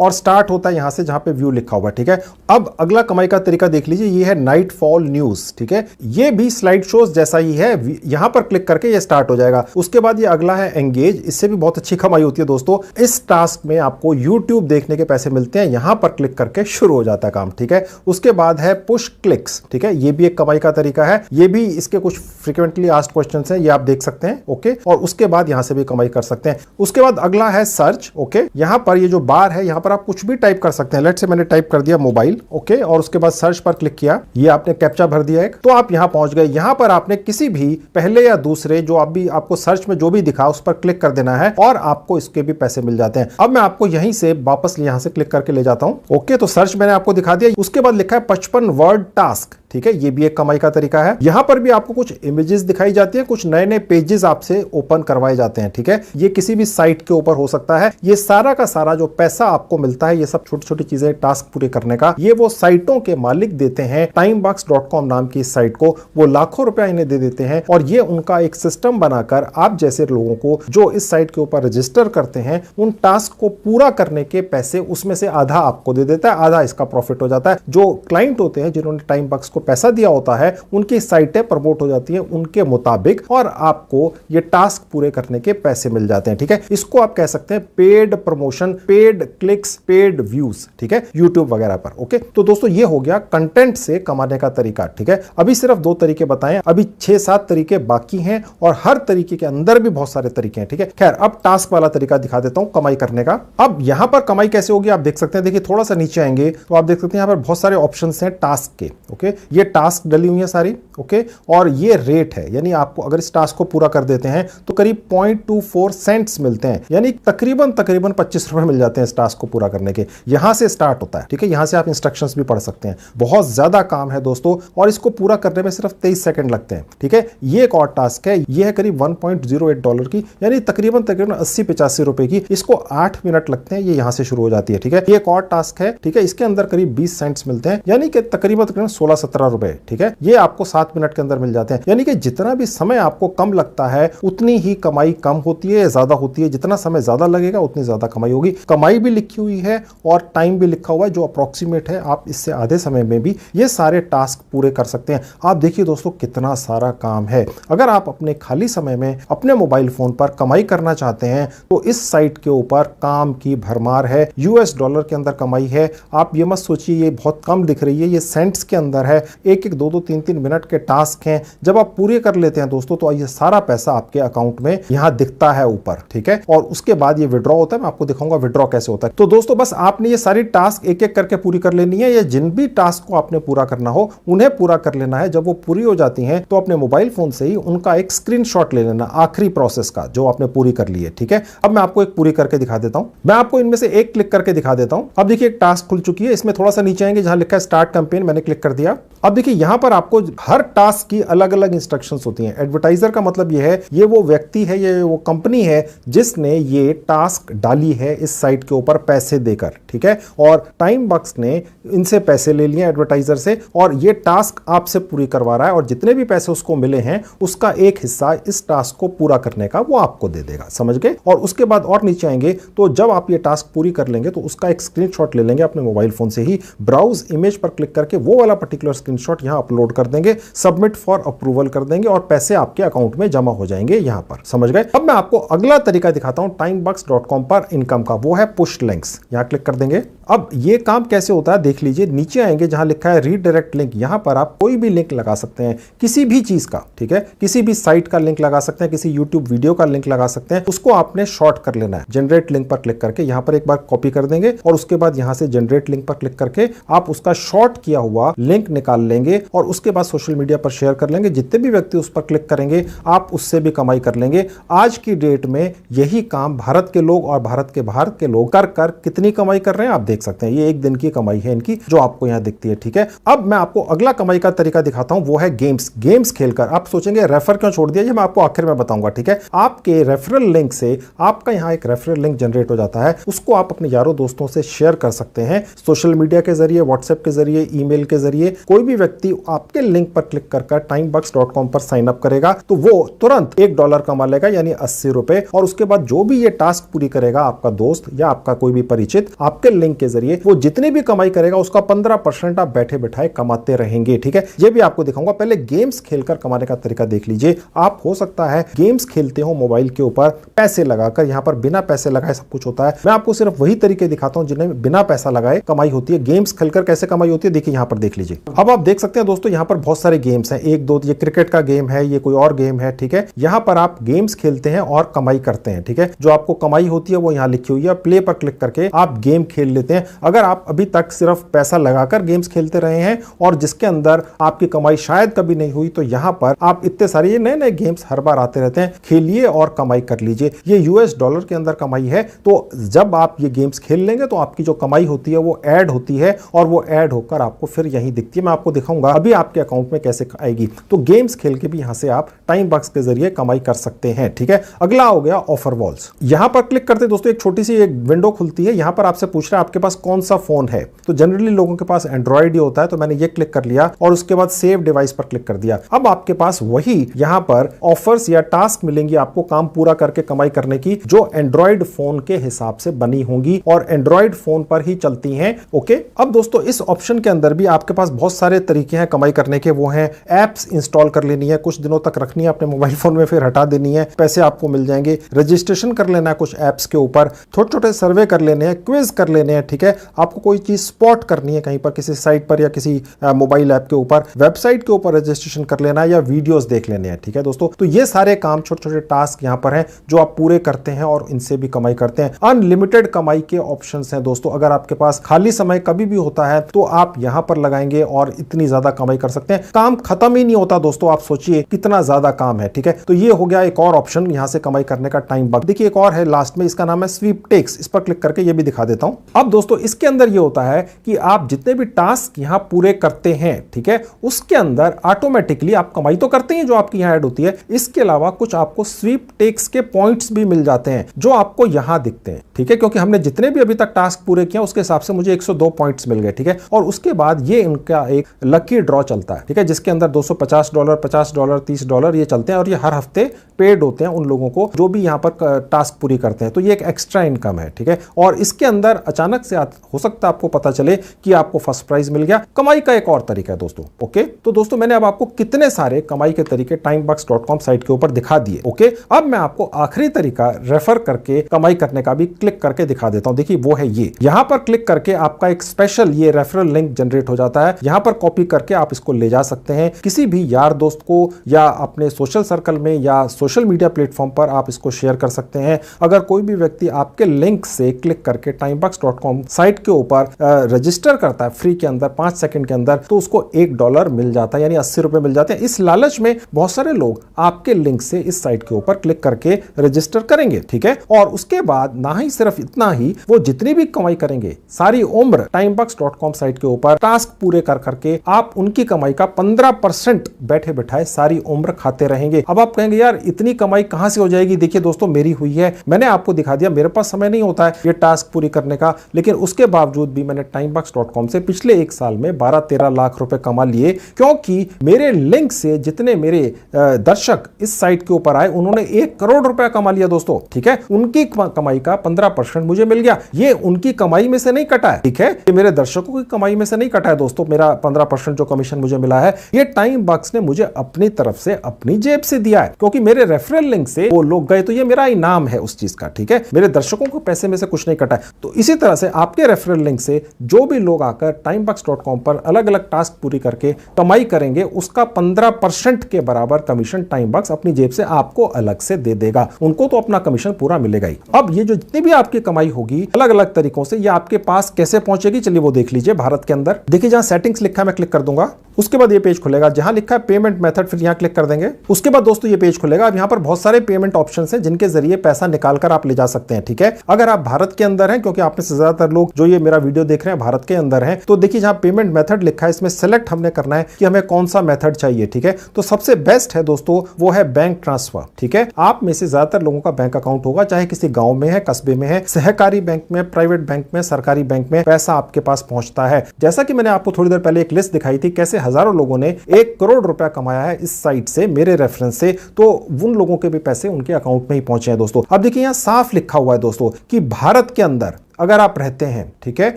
और स्टार्ट होता है यहां से जहां पे व्यू लिखा हुआ है, ठीक है। अब अगला कमाई का तरीका देख लीजिए, ये है नाइट फॉल न्यूज, ठीक है। ये भी स्लाइड शोज जैसा ही है, यहां पर क्लिक करके ये स्टार्ट हो जाएगा। उसके बाद ये अगला है एंगेज, इससे भी बहुत अच्छी कमाई होती है दोस्तों। इस टास्क में आपको YouTube देखने के पैसे मिलते हैं, यहां पर क्लिक करके शुरू हो जाता है काम, ठीक है। उसके बाद है पुश क्लिक्स, ठीक है। ये भी एक कमाई का तरीका है। ये भी इसके कुछ फ्रीक्वेंटली आस्क्ड क्वेश्चंस हैं, ये आप देख सकते हैं, ओके। और उसके बाद यहां से भी कमाई कर सकते हैं। उसके बाद अगला है सर्च, ओके। यहां पर ये जो बार है यहां पर आप कुछ भी टाइप कर सकते हैं। लेट्स से मैंने टाइप कर दिया मोबाइल, ओके, और उसके बाद सर्च पर क्लिक किया, ये आपने कैप्चा भर दिया एक, तो आप यहां पहुंच गए। यहां पर आपने किसी भी पहले या दूसरे जो आप भी आपको सर्च में जो भी दिखा उस पर क्लिक कर देना है और आपको इसके भी पैसे मिल जाते हैं। अब मैं आपको यहीं से वापस यहां से क्लिक करके ले जाता हूं, ओके। तो सर्च मैंने आपको दिखा दिया। उसके बाद लिखा है 55 वर्ड टास्क, ठीक है। ये भी एक कमाई का तरीका है। यहां पर भी आपको कुछ इमेजेस दिखाई जाती है, कुछ नए नए पेजेस आपसे ओपन करवाए जाते हैं, ठीक है। ये किसी भी साइट के ऊपर हो सकता है। ये सारा का सारा जो पैसा आपको मिलता है, ये सब छोटी छोटी चीजें टास्क पूरे करने का, ये वो साइटों के मालिक देते हैं। timebox.com नाम की इस साइट को वो लाखों रुपया इन्हें दे देते हैं और ये उनका एक सिस्टम बनाकर आप जैसे लोगों को जो इस साइट के ऊपर रजिस्टर करते हैं, उन टास्क को पूरा करने के पैसे उसमें से आधा आपको दे देता है, आधा इसका प्रॉफिट हो जाता है। जो क्लाइंट होते हैं जिन्होंने timebox को पैसा दिया होता है, उनकी साइटें प्रमोट हो जाती हैं उनके मुताबिक और आपको ये टास्क पूरे करने के पैसे मिल जाते हैं, ठीक है। इसको आप कह सकते हैं paid promotion, paid clicks, paid views, ठीक है, यूट्यूब वगैरह पर, ओके। तो दोस्तों ये हो गया कंटेंट से कमाने का तरीका, ठीक है। अभी सिर्फ 2 तरीके बताएं, अभी 6-7 तरीके बाकी हैं और हर तरीके के अंदर भी बहुत सारे तरीके हैं, ठीक है। खैर अब टास्क वाला तरीका दिखा देता हूं कमाई करने का। अब यहां पर कमाई कैसे होगी आप देख सकते हैं। देखिए थोड़ा सा नीचे आएंगे तो आप देख सकते हैं यहां पर बहुत सारे ऑप्शंस हैं टास्क के, ओके। ये टास्क डली हुई है सारी, ओके। और ये रेट है, यानी आपको अगर इस टास्क को पूरा कर देते हैं तो करीब 0.24 सेंट्स मिलते हैं, यानी तकरीबन 25 रुपए मिल जाते हैं इस टास्क को पूरा करने के। यहां से स्टार्ट होता है, ठीक है। यहां से आप इंस्ट्रक्शंस भी पढ़ सकते हैं। बहुत ज्यादा काम है दोस्तों और इसको पूरा करने में सिर्फ 23 सेकंड लगते हैं, ठीक है। ये एक और टास्क है, ये है करीब $1.08 की, यानी तकरीबन 80-85 रुपए की। इसको 8 मिनट लगते हैं, ये यहां से शुरू हो जाती है, ठीक है। ये एक और टास्क है, ठीक है। इसके अंदर करीब 20 सेंट्स मिलते हैं, यानी कि तकरीबन 16-17 17 रुपए, ठीक है। ये आपको 7 मिनट के अंदर मिल जाते हैं। यानी कि जितना भी समय आपको कम लगता है उतनी ही कमाई कम होती है या ज्यादा होती है। जितना समय ज्यादा लगेगा उतनी ज्यादा कमाई होगी। कमाई भी लिखी हुई है और टाइम भी लिखा हुआ है जो अप्रोक्सीमेट है। आप इससे आधे समय में भी ये सारे टास्क पूरे कर सकते हैं। आप देखिए दोस्तों कितना सारा काम है। अगर आप अपने खाली समय में अपने मोबाइल फोन पर कमाई करना चाहते हैं तो इस साइट के ऊपर काम की भरमार है। $, के अंदर कमाई है। आप ये मत सोचिए ये बहुत कम दिख रही है, ये सेंट्स के अंदर है। 1-1, 2-2, 3-3 मिनट के टास्क हैं। जब आप पूरे कर लेते हैं दोस्तों तो ये सारा पैसा आपके अकाउंट में यहां दिखता है ऊपर, ठीक है। और उसके बाद ये विड्रॉ होता है। मैं आपको दिखाऊंगा विड्रॉ कैसे होता है। तो दोस्तों बस आपने ये सारी टास्क एक एक करके पूरी कर लेनी है। या जिन भी टास्क को आपने पूरा करना हो उन्हें पूरा कर लेना है। जब वो पूरी हो जाती हैं तो अपने मोबाइल फोन से ही उनका एक स्क्रीनशॉट ले लेना आखिरी प्रोसेस का जो आपने पूरी कर ली है, ठीक है। अब मैं आपको एक पूरी करके दिखा देता हूं। मैं आपको इनमें से एक क्लिक करके दिखा देता हूं। अब देखिए एक टास्क खुल चुकी है। इसमें थोड़ा सा नीचे आएंगे जहां लिखा है स्टार्ट कैंपेन, मैंने क्लिक कर दिया। अब देखिए यहां पर आपको हर टास्क की अलग अलग इंस्ट्रक्शंस होती हैं। एडवर्टाइजर का मतलब ये है ये वो व्यक्ति है, ये वो कंपनी है जिसने ये टास्क डाली है इस साइट के ऊपर पैसे देकर, ठीक है। और टाइम बक्स ने इनसे पैसे ले लिए एडवर्टाइजर से और ये टास्क आपसे पूरी करवा रहा है और जितने भी पैसे उसको मिले हैं उसका एक हिस्सा इस टास्क को पूरा करने का वो आपको दे देगा, समझ गए। और उसके बाद और नीचे आएंगे तो जब आप ये टास्क पूरी कर लेंगे तो उसका एक स्क्रीनशॉट ले लेंगे अपने मोबाइल फोन से ही, ब्राउज इमेज पर क्लिक करके वो वाला पर्टिकुलर स्क्रीनशॉट यहां अपलोड कर देंगे, सबमिट फॉर अप्रूवल कर देंगे और पैसे आपके अकाउंट में जमा हो जाएंगे यहां पर, समझ गए। अब मैं आपको अगला तरीका दिखाता हूं timebox.com पर इनकम का, वो है पुश लिंक्स। यहां क्लिक कर देंगे। अब ये काम कैसे होता है देख लीजिए। नीचे आएंगे जहां लिखा है रीडायरेक्ट लिंक, यहां पर आप कोई भी लिंक लगा सकते हैं किसी भी चीज का, ठीक है। किसी भी साइट का लिंक लगा सकते हैं, किसी यूट्यूब वीडियो का लिंक लगा सकते हैं। उसको आपने शॉर्ट कर लेना है। जनरेट लिंक पर क्लिक करके यहां पर एक बार कॉपी कर देंगे और उसके बाद यहां से जनरेट लिंक पर क्लिक करके आप उसका शॉर्ट किया हुआ लिंक निकाल लेंगे और उसके बाद सोशल मीडिया पर शेयर कर लेंगे। जितने भी व्यक्ति उस पर क्लिक करेंगे आप उससे भी कमाई कर लेंगे। आज की डेट में यही काम भारत के लोग और भारत के बाहर के लोग कर कर कितनी कमाई कर रहे हैं आप देख सकते हैं। ये एक दिन की कमाई है इनकी जो आपको यहां दिखती है, ठीक है। अब मैं आपको अगला कमाई का तरीका दिखाता हूं, वो है गेम्स खेलकर। आप सोचेंगे रेफर क्यों छोड़ दिया, ये मैं आपको आखिर में बताऊंगा, ठीक है। आपके रेफरल लिंक से आपका यहां एक रेफरल लिंक जनरेट हो जाता है, उसको आप अपने यारों दोस्तों से शेयर कर सकते हैं सोशल मीडिया के जरिए, व्हाट्सएप के जरिए, ईमेल के जरिए। कोई भी व्यक्ति आपके लिंक पर क्लिक कर timebox.com पर साइन अप करेगा तो वो तुरंत $1 कमा लेगा, यानी 80 रुपए। और उसके बाद जो भी ये टास्क पूरी करेगा आपका दोस्त या आपका कोई भी परिचित आपके लिंक के जरिए, वो जितनी भी कमाई करेगा उसका 15% आप बैठे बैठाए कमाते रहेंगे, ठीक है। ये भी आपको दिखाऊंगा। पहले गेम्स खेलकर कमाने का तरीका देख लीजिए। आप हो सकता है गेम्स खेलते हो मोबाइल के ऊपर पैसे लगाकर, यहां पर बिना पैसे लगाए सब कुछ होता है। मैं आपको सिर्फ वही तरीके दिखाता हूं जिन्हें बिना पैसा लगाए कमाई होती है। गेम्स खेलकर कैसे कमाई होती है देखिए यहां पर देख लीजिए। अब आप देख सकते हैं दोस्तों यहां पर बहुत सारे गेम्स हैं, 1-2, ये क्रिकेट का गेम है, ये कोई और गेम है, ठीक है। यहां पर आप गेम्स खेलते हैं और कमाई करते हैं, ठीक है। जो आपको कमाई होती है वो यहां लिखी हुई है, प्ले पर क्लिक करके आप गेम खेल लेते हैं। अगर आप अभी तक सिर्फ पैसा लगाकर गेम्स खेलते रहे हैं और जिसके अंदर आपकी कमाई शायद कभी नहीं हुई तो यहां पर आप इतने सारे ये नए नए गेम्स हर बार आते रहते हैं, खेलिए और कमाई कर लीजिए। ये $, के अंदर कमाई है। तो जब आप ये गेम्स खेल लेंगे तो आपकी जो कमाई होती है वो ऐड होती है और वो ऐड होकर आपको फिर यहीं दिखती है। मैं आपको दिखाऊंगा अभी आपके अकाउंट में कैसे आएगी। तो गेम्स खेल के भी यहां से आप टाइम बक्स के जरिए कमाई कर सकते हैं, ठीक है। अगला हो गया ऑफर वॉल्स। यहां पर क्लिक करते दोस्तों एक छोटी सी एक विंडो खुलती है। यहां पर आपसे पूछ रहा है आपके पास कौन सा फोन है। तो जनरली लोगों के पास एंड्रॉइड ही होता है, तो मैंने ये क्लिक कर लिया और उसके बाद सेव डिवाइस पर क्लिक कर दिया। अब आपके पास वही यहां पर ऑफर्स या टास्क मिलेंगी आपको काम पूरा करके कमाई करने की, जो एंड्रॉइड फोन के हिसाब से बनी होंगी और एंड्रॉइड फोन पर ही चलती हैं, ओके। अब दोस्तों इस ऑप्शन के अंदर भी आपके पास बहुत सारे तरीके हैं कमाई करने के। वो हैं एप्स इंस्टॉल कर लेनी है, कुछ दिनों तक रखनी है अपने मोबाइल फोन में, फिर हटा देनी है, पैसे आपको मिल जाएंगे। रजिस्ट्रेशन कर लेना है कुछ एप्स के ऊपर, छोटे छोटे सर्वे कर लेने हैं, क्विज कर लेने हैं, ठीक है। आपको कोई चीज स्पॉट करनी है कहीं पर किसी साइट पर या किसी मोबाइल ऐप के ऊपर, वेबसाइट के ऊपर रजिस्ट्रेशन कर लेना है या वीडियोस देख लेने हैं, ठीक है दोस्तों। तो ये सारे काम छोटे छोटे टास्क यहां पर हैं जो आप पूरे करते हैं और इनसे भी कमाई करते हैं। अनलिमिटेड कमाई के ऑप्शंस हैं दोस्तों। अगर आपके पास खाली समय कभी भी होता है तो आप यहां पर लगाएंगे और इतनी ज्यादा कमाई कर सकते हैं। काम खत्म ही नहीं होता दोस्तों, आप सोचिए कितना ज्यादा काम है, ठीक है। तो ये हो गया एक और ऑप्शन यहां से कमाई करने का, टाइम बग। देखिए एक और है लास्ट में, इसका नाम है स्वीपटेक्स। इस पर क्लिक करके ये भी दिखा देता हूं। अब दोस्तों दोस्तों इसके अंदर ये होता है कि आप जितने भी टास्क यहां पूरे करते हैं, ठीक है, उसके अंदर ऑटोमेटिकली आप कमाई तो करते हैं जो आपकी यहां ऐड होती है, इसके अलावा कुछ आपको स्वीप टेक्स के पॉइंट्स भी मिल जाते हैं जो आपको यहां दिखते हैं, ठीक है, क्योंकि हमने जितने भी अभी तक टास्क पूरे किए उसके हिसाब से मुझे 102 पॉइंट्स मिल गए, ठीक है। और उसके बाद ये इनका एक लकी ड्रॉ चलता है, ठीक है, जिसके अंदर $250, $50, $30 ये चलते हैं और ये हर हफ्ते पेड होते हैं उन लोगों को जो भी यहां पर टास्क पूरी करते हैं। तो ये एक एक्स्ट्रा इनकम है, ठीक है। और इसके अंदर अचानक से हो सकता है आपको पता चले कि आपको फर्स्ट प्राइज मिल गया। कमाई का एक और तरीका है दोस्तों, ओके। तो दोस्तों मैंने अब आपको कितने सारे कमाई के तरीके timebox.com साइट के ऊपर दिखा दिए, ओके। अब मैं आपको आखिरी तरीका रेफर करके कमाई करने का भी क्लिक करके दिखा देता हूं। देखिए वो है ये, यहां पर क्लिक करके आपका एक स्पेशल ये रेफरल लिंक जनरेट हो जाता है। यहां पर कॉपी करके आप इसको ले जा सकते हैं किसी भी यार दोस्त को या अपने सोशल सर्कल में या सोशल मीडिया प्लेटफॉर्म पर आप इसको शेयर कर सकते हैं। अगर कोई भी व्यक्ति आपके लिंक से क्लिक करके timebox.com साइट के ऊपर रजिस्टर करता है फ्री के अंदर 5 सेकंड के अंदर, तो उसको $1 मिल जाता है, यानी 80 रुपए मिल जाते हैं। इस लालच में बहुत सारे लोग आपके लिंक से इस साइट के ऊपर क्लिक करके रजिस्टर करेंगे, ठीक है। और उसके बाद ना ही सिर्फ इतना ही, वो जितनी भी कमाई करेंगे सारी उम्र timebox.com साइट के ऊपर टास्क पूरे कर करके आप उनकी कमाई का 15% बैठे बिठाए सारी उम्र खाते रहेंगे। अब आप कहेंगे यार इतनी कमाई कहां से हो जाएगी? देखिए दोस्तों मेरी हुई है, मैंने आपको दिखा दिया, मेरे पास समय नहीं होता है ये टास्क पूरी करने का, लेकिन उसके बावजूद भी मैंने timebox.com से पिछले 1 साल में 12-13 लाख रुपए कमा लिए, क्योंकि मेरे लिंक से जितने मेरे दर्शक इस साइट के ऊपर आए उन्होंने 1 करोड़ रुपया कमा लिया दोस्तों, ठीक है। उनकी कमाई का 15% मुझे मिल गया। ये उनकी कमाई में से नहीं कटा है, ठीक है, ये मेरे दर्शकों की कमाई में से नहीं कटा है दोस्तों। मेरा 15% जो कमीशन मुझे मिला है ये timebox ने मुझे अपनी तरफ से अपनी जेब से दिया है, क्योंकि मेरे रेफरल लिंक से वो लोग गए तो ये मेरा इनाम है उस चीज का, ठीक है। मेरे दर्शकों को पैसे में से कुछ नहीं कटा है। तो इसी तरह से आपके रेफरल लिंक से जो भी लोग आकर timebox.com पर अलग अलग टास्क पूरी करके कमाई करेंगे उसका 15% के बराबर कमीशन timebox अपनी जेब से आपको अलग से दे देगा। उनको तो अपना कमीशन पूरा मिलेगा ही। अब ये जो जितनी भी आपकी कमाई होगी अलग अलग तरीकों से, ये आपके पास कैसे पहुंचेगी, चलिए वो देख लीजिए। भारत के अंदर देखिए जहां सेटिंग्स लिखा है मैं क्लिक कर दूंगा, उसके बाद ये पेज खुलेगा जहां लिखा है पेमेंट मेथड, फिर यहां क्लिक कर देंगे। उसके बाद दोस्तों ये पेज खुलेगा। अब यहां पर बहुत सारे पेमेंट ऑप्शंस हैं जिनके जरिए पैसा निकालकर आप ले जा सकते हैं, ठीक है। अगर आप भारत के अंदर हैं, क्योंकि आप में से ज्यादातर लोग जो ये मेरा वीडियो देख रहे हैं भारत के अंदर हैं, तो देखिए जहां पेमेंट मेथड लिखा है इसमें सेलेक्ट हमने करना है कि हमें कौन सा मेथड चाहिए, ठीक है। तो सबसे बेस्ट है दोस्तों वो है बैंक ट्रांसफर, ठीक है। आप में से ज्यादातर लोगों का बैंक अकाउंट होगा, चाहे किसी गांव में है, कस्बे में है, सहकारी बैंक में, प्राइवेट बैंक में, सरकारी बैंक में पैसा आपके पास पहुंचता है। जैसा कि मैंने आपको थोड़ी देर पहले एक लिस्ट दिखाई थी कैसे हजारों लोगों ने 1 करोड़ रुपया कमाया है इस साइट से मेरे रेफरेंस से, तो उन लोगों के भी पैसे उनके अकाउंट में ही पहुंचे हैं दोस्तों। अब देखिए यहां साफ लिखा हुआ है दोस्तों कि भारत के अंदर अगर आप रहते हैं, ठीक है,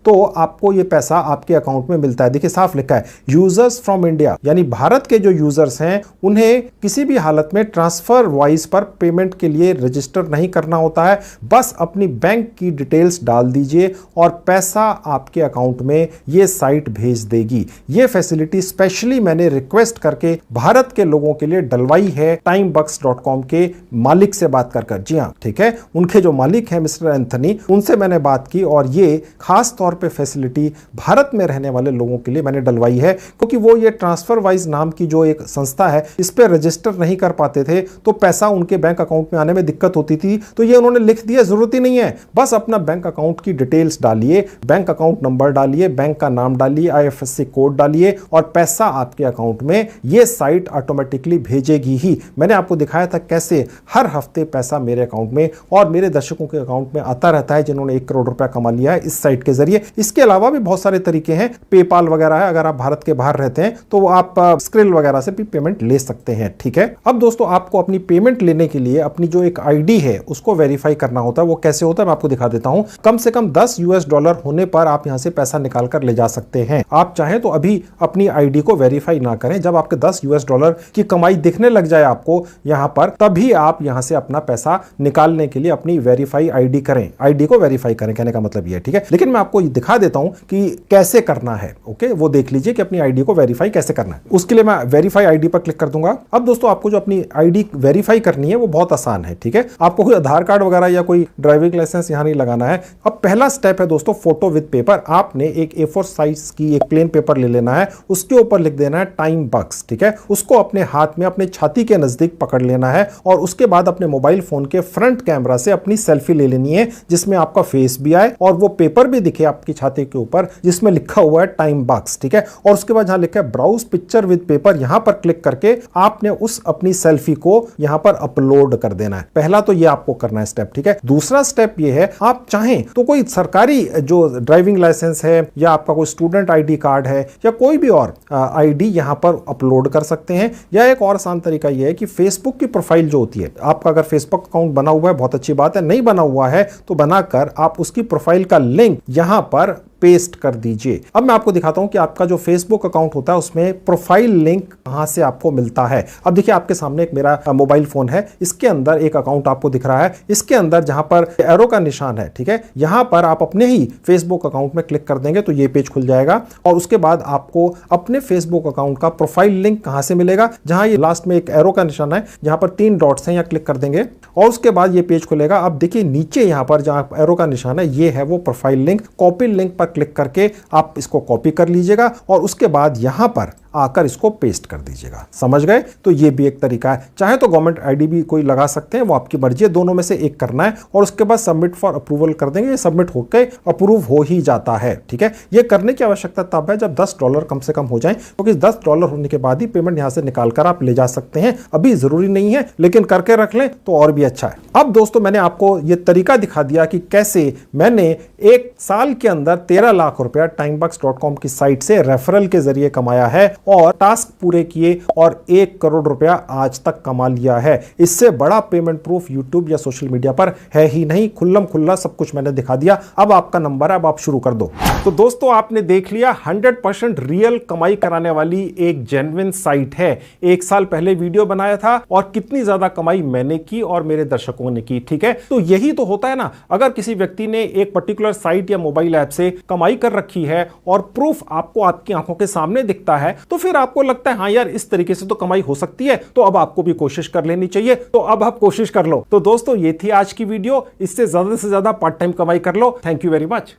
तो आपको ये पैसा आपके अकाउंट में मिलता है। देखिए साफ लिखा है यूजर्स फ्रॉम इंडिया, यानी भारत के जो यूजर्स हैं उन्हें किसी भी हालत में ट्रांसफर वाइज पर पेमेंट के लिए रजिस्टर नहीं करना होता है, बस अपनी बैंक की डिटेल्स डाल दीजिए और पैसा आपके अकाउंट में ये साइट भेज देगी। ये फैसिलिटी स्पेशली मैंने रिक्वेस्ट करके भारत के लोगों के लिए डलवाई है timebox.com के मालिक से बात कर। जी हाँ, ठीक है, उनके जो मालिक हैं मिस्टर एंथनी, उनसे मैंने बात की और ये खास तौर पे फैसिलिटी भारत में रहने वाले लोगों के लिए मैंने डलवाई है, क्योंकि वो ये ट्रांसफर वाइज नाम की जो एक संस्था है इस पे रजिस्टर नहीं कर पाते थे, तो पैसा उनके बैंक अकाउंट में आने में दिक्कत होती थी। तो ये उन्होंने लिख दिया जरूरत ही नहीं है, बस अपना बैंक अकाउंट की डिटेल्स डालिए, बैंक अकाउंट नंबर डालिए, बैंक का नाम डालिए, IFSC कोड डालिए और पैसा आपके अकाउंट में ये साइट ऑटोमेटिकली भेजेगी ही। मैंने आपको दिखाया था कैसे हर हफ्ते पैसा मेरे अकाउंट में और मेरे दर्शकों के अकाउंट में आता रहता है जिन्होंने 1 करोड़ रुपया कमा लिया है इस साइट के जरिए। इसके अलावा भी बहुत सारे तरीके हैं, पेपाल वगैरह है, अगर आप भारत के बाहर रहते हैं तो आप स्क्रिल वगैरह से भी पेमेंट ले सकते हैं, ठीक है। अब दोस्तों आपको अपनी पेमेंट लेने के लिए अपनी जो एक आईडी है उसको वेरीफाई करना होता है। वो कैसे होता है मैं आपको दिखा देता हूं। कम से कम $10 होने पर आप यहां से पैसा निकाल कर ले जा सकते हैं। आप चाहें तो अभी अपनी आईडी को वेरीफाई ना करें, जब आपके $10 की कमाई दिखने लग जाए आपको यहां पर, तभी आप यहां से अपना पैसा निकालने के लिए अपनी वेरीफाई आईडी करें, आईडी को वेरीफाई करें, कहने का मतलब यह है, ठीक है। लेकिन मैं आपको दिखा देता हूं कि कैसे करना है, ओके। वो देख लीजिए कि अपनी आईडी को वेरीफाई कैसे करना है। उसके लिए मैं वेरीफाई आईडी पर क्लिक कर दूंगा। अब दोस्तों आपको जो अपनी आईडी वेरीफाई करनी है वो बहुत आसान है, ठीक है। आपको कोई आधार कार्ड वगैरह या कोई ड्राइविंग लाइसेंस यहां नहीं लगाना है। अब पहला स्टेप है दोस्तों फोटो विद पेपर। आपने एक A4 साइज की एक प्लेन पेपर ले लेना है, उसके ऊपर लिख देना है timebox, ठीक है। उसको अपने हाथ में अपने छाती के नजदीक पकड़ लेना है और उसके बाद अपने मोबाइल फोन के फ्रंट कैमरा से अपनी सेल्फी ले लेनी है जिसमें आपका फेस भी आए और वो पेपर भी दिखे, आप आपकी छाती के ऊपर जिसमें लिखा हुआ है टाइम बॉक्स, ठीक है। और उसके बाद जहां लिखा है ब्राउज पिक्चर विद पेपर, यहां पर क्लिक करके आपने उस अपनी सेल्फी को यहां पर अपलोड कर देना है। पहला तो ये आपको करना है स्टेप, ठीक है। दूसरा स्टेप ये है, आप चाहें तो कोई सरकारी जो ड्राइविंग लाइसेंस है या आपका कोई स्टूडेंट आईडी कार्ड है या कोई भी और आईडी यहां पर अपलोड कर सकते हैं। या एक और आसान तरीका यह है कि फेसबुक की प्रोफाइल जो होती है, आपका अगर फेसबुक अकाउंट बना हुआ है बहुत अच्छी बात है, नहीं बना हुआ है तो बनाकर आप उसकी प्रोफाइल का लिंक यहां पर पेस्ट कर दीजिए। अब मैं आपको दिखाता हूं कि आपका जो फेसबुक अकाउंट होता है उसमें प्रोफाइल लिंक कहां से आपको मिलता है। अब देखिए आपके सामने एक मेरा मोबाइल फोन है, इसके अंदर एक अकाउंट आपको दिख रहा है। इसके अंदर जहां पर एरो का निशान है, ठीक है, यहां पर आप अपने ही फेसबुक अकाउंट में क्लिक कर देंगे तो ये पेज खुल जाएगा। और उसके बाद आपको अपने फेसबुक अकाउंट का प्रोफाइल लिंक कहां से मिलेगा, जहां ये लास्ट में एक एरो का निशान है, जहां पर 3 डॉट्स हैं, यहां क्लिक कर देंगे और उसके बाद ये पेज खुलेगा। अब देखिए नीचे यहां पर जहां एरो का निशान है, ये है वो प्रोफाइल लिंक। कॉपी लिंक पर क्लिक करके आप इसको कॉपी कर लीजिएगा और उसके बाद यहां पर आकर इसको पेस्ट कर दीजिएगा। समझ गए? तो ये भी एक तरीका है। चाहे तो गवर्नमेंट आईडी भी कोई लगा सकते हैं, वो आपकी मर्जी है, दोनों में से एक करना है और उसके बाद सबमिट फॉर अप्रूवल कर देंगे। ये सबमिट होकर अप्रूव हो ही जाता है, ठीक है। ये करने की आवश्यकता तब है जब $10 कम से कम हो जाए, क्योंकि $10 होने के बाद ही पेमेंट यहां से निकालकर आप ले जा सकते हैं। अभी जरूरी नहीं है, लेकिन करके रख लें तो और भी अच्छा है। अब दोस्तों मैंने आपको ये तरीका दिखा दिया कि कैसे मैंने एक साल के अंदर 13 लाख रुपया timebox.com की साइट से रेफरल के जरिए कमाया है और टास्क पूरे किए और 1 करोड़ रुपया आज तक कमा लिया है। इससे बड़ा पेमेंट प्रूफ यूट्यूब या सोशल मीडिया पर है ही नहीं। खुल्लम खुल्ला सब कुछ मैंने दिखा दिया। अब आपका नंबर है, अब आप शुरू कर दो। तो दोस्तों आपने देख लिया 100% रियल कमाई कराने वाली एक जेन्युइन साइट है। 1 साल पहले वीडियो बनाया था और कितनी ज्यादा कमाई मैंने की और मेरे दर्शकों ने की, ठीक है। तो यही तो होता है ना, अगर किसी व्यक्ति ने एक पर्टिकुलर साइट या मोबाइल ऐप से कमाई कर रखी है और प्रूफ आपको आपकी आंखों के सामने दिखता है, तो फिर आपको लगता है हाँ यार इस तरीके से तो कमाई हो सकती है, तो अब आपको भी कोशिश कर लेनी चाहिए। तो अब आप कोशिश कर लो। तो दोस्तों ये थी आज की वीडियो। इससे ज्यादा से ज्यादा पार्ट टाइम कमाई कर लो। Thank you very much.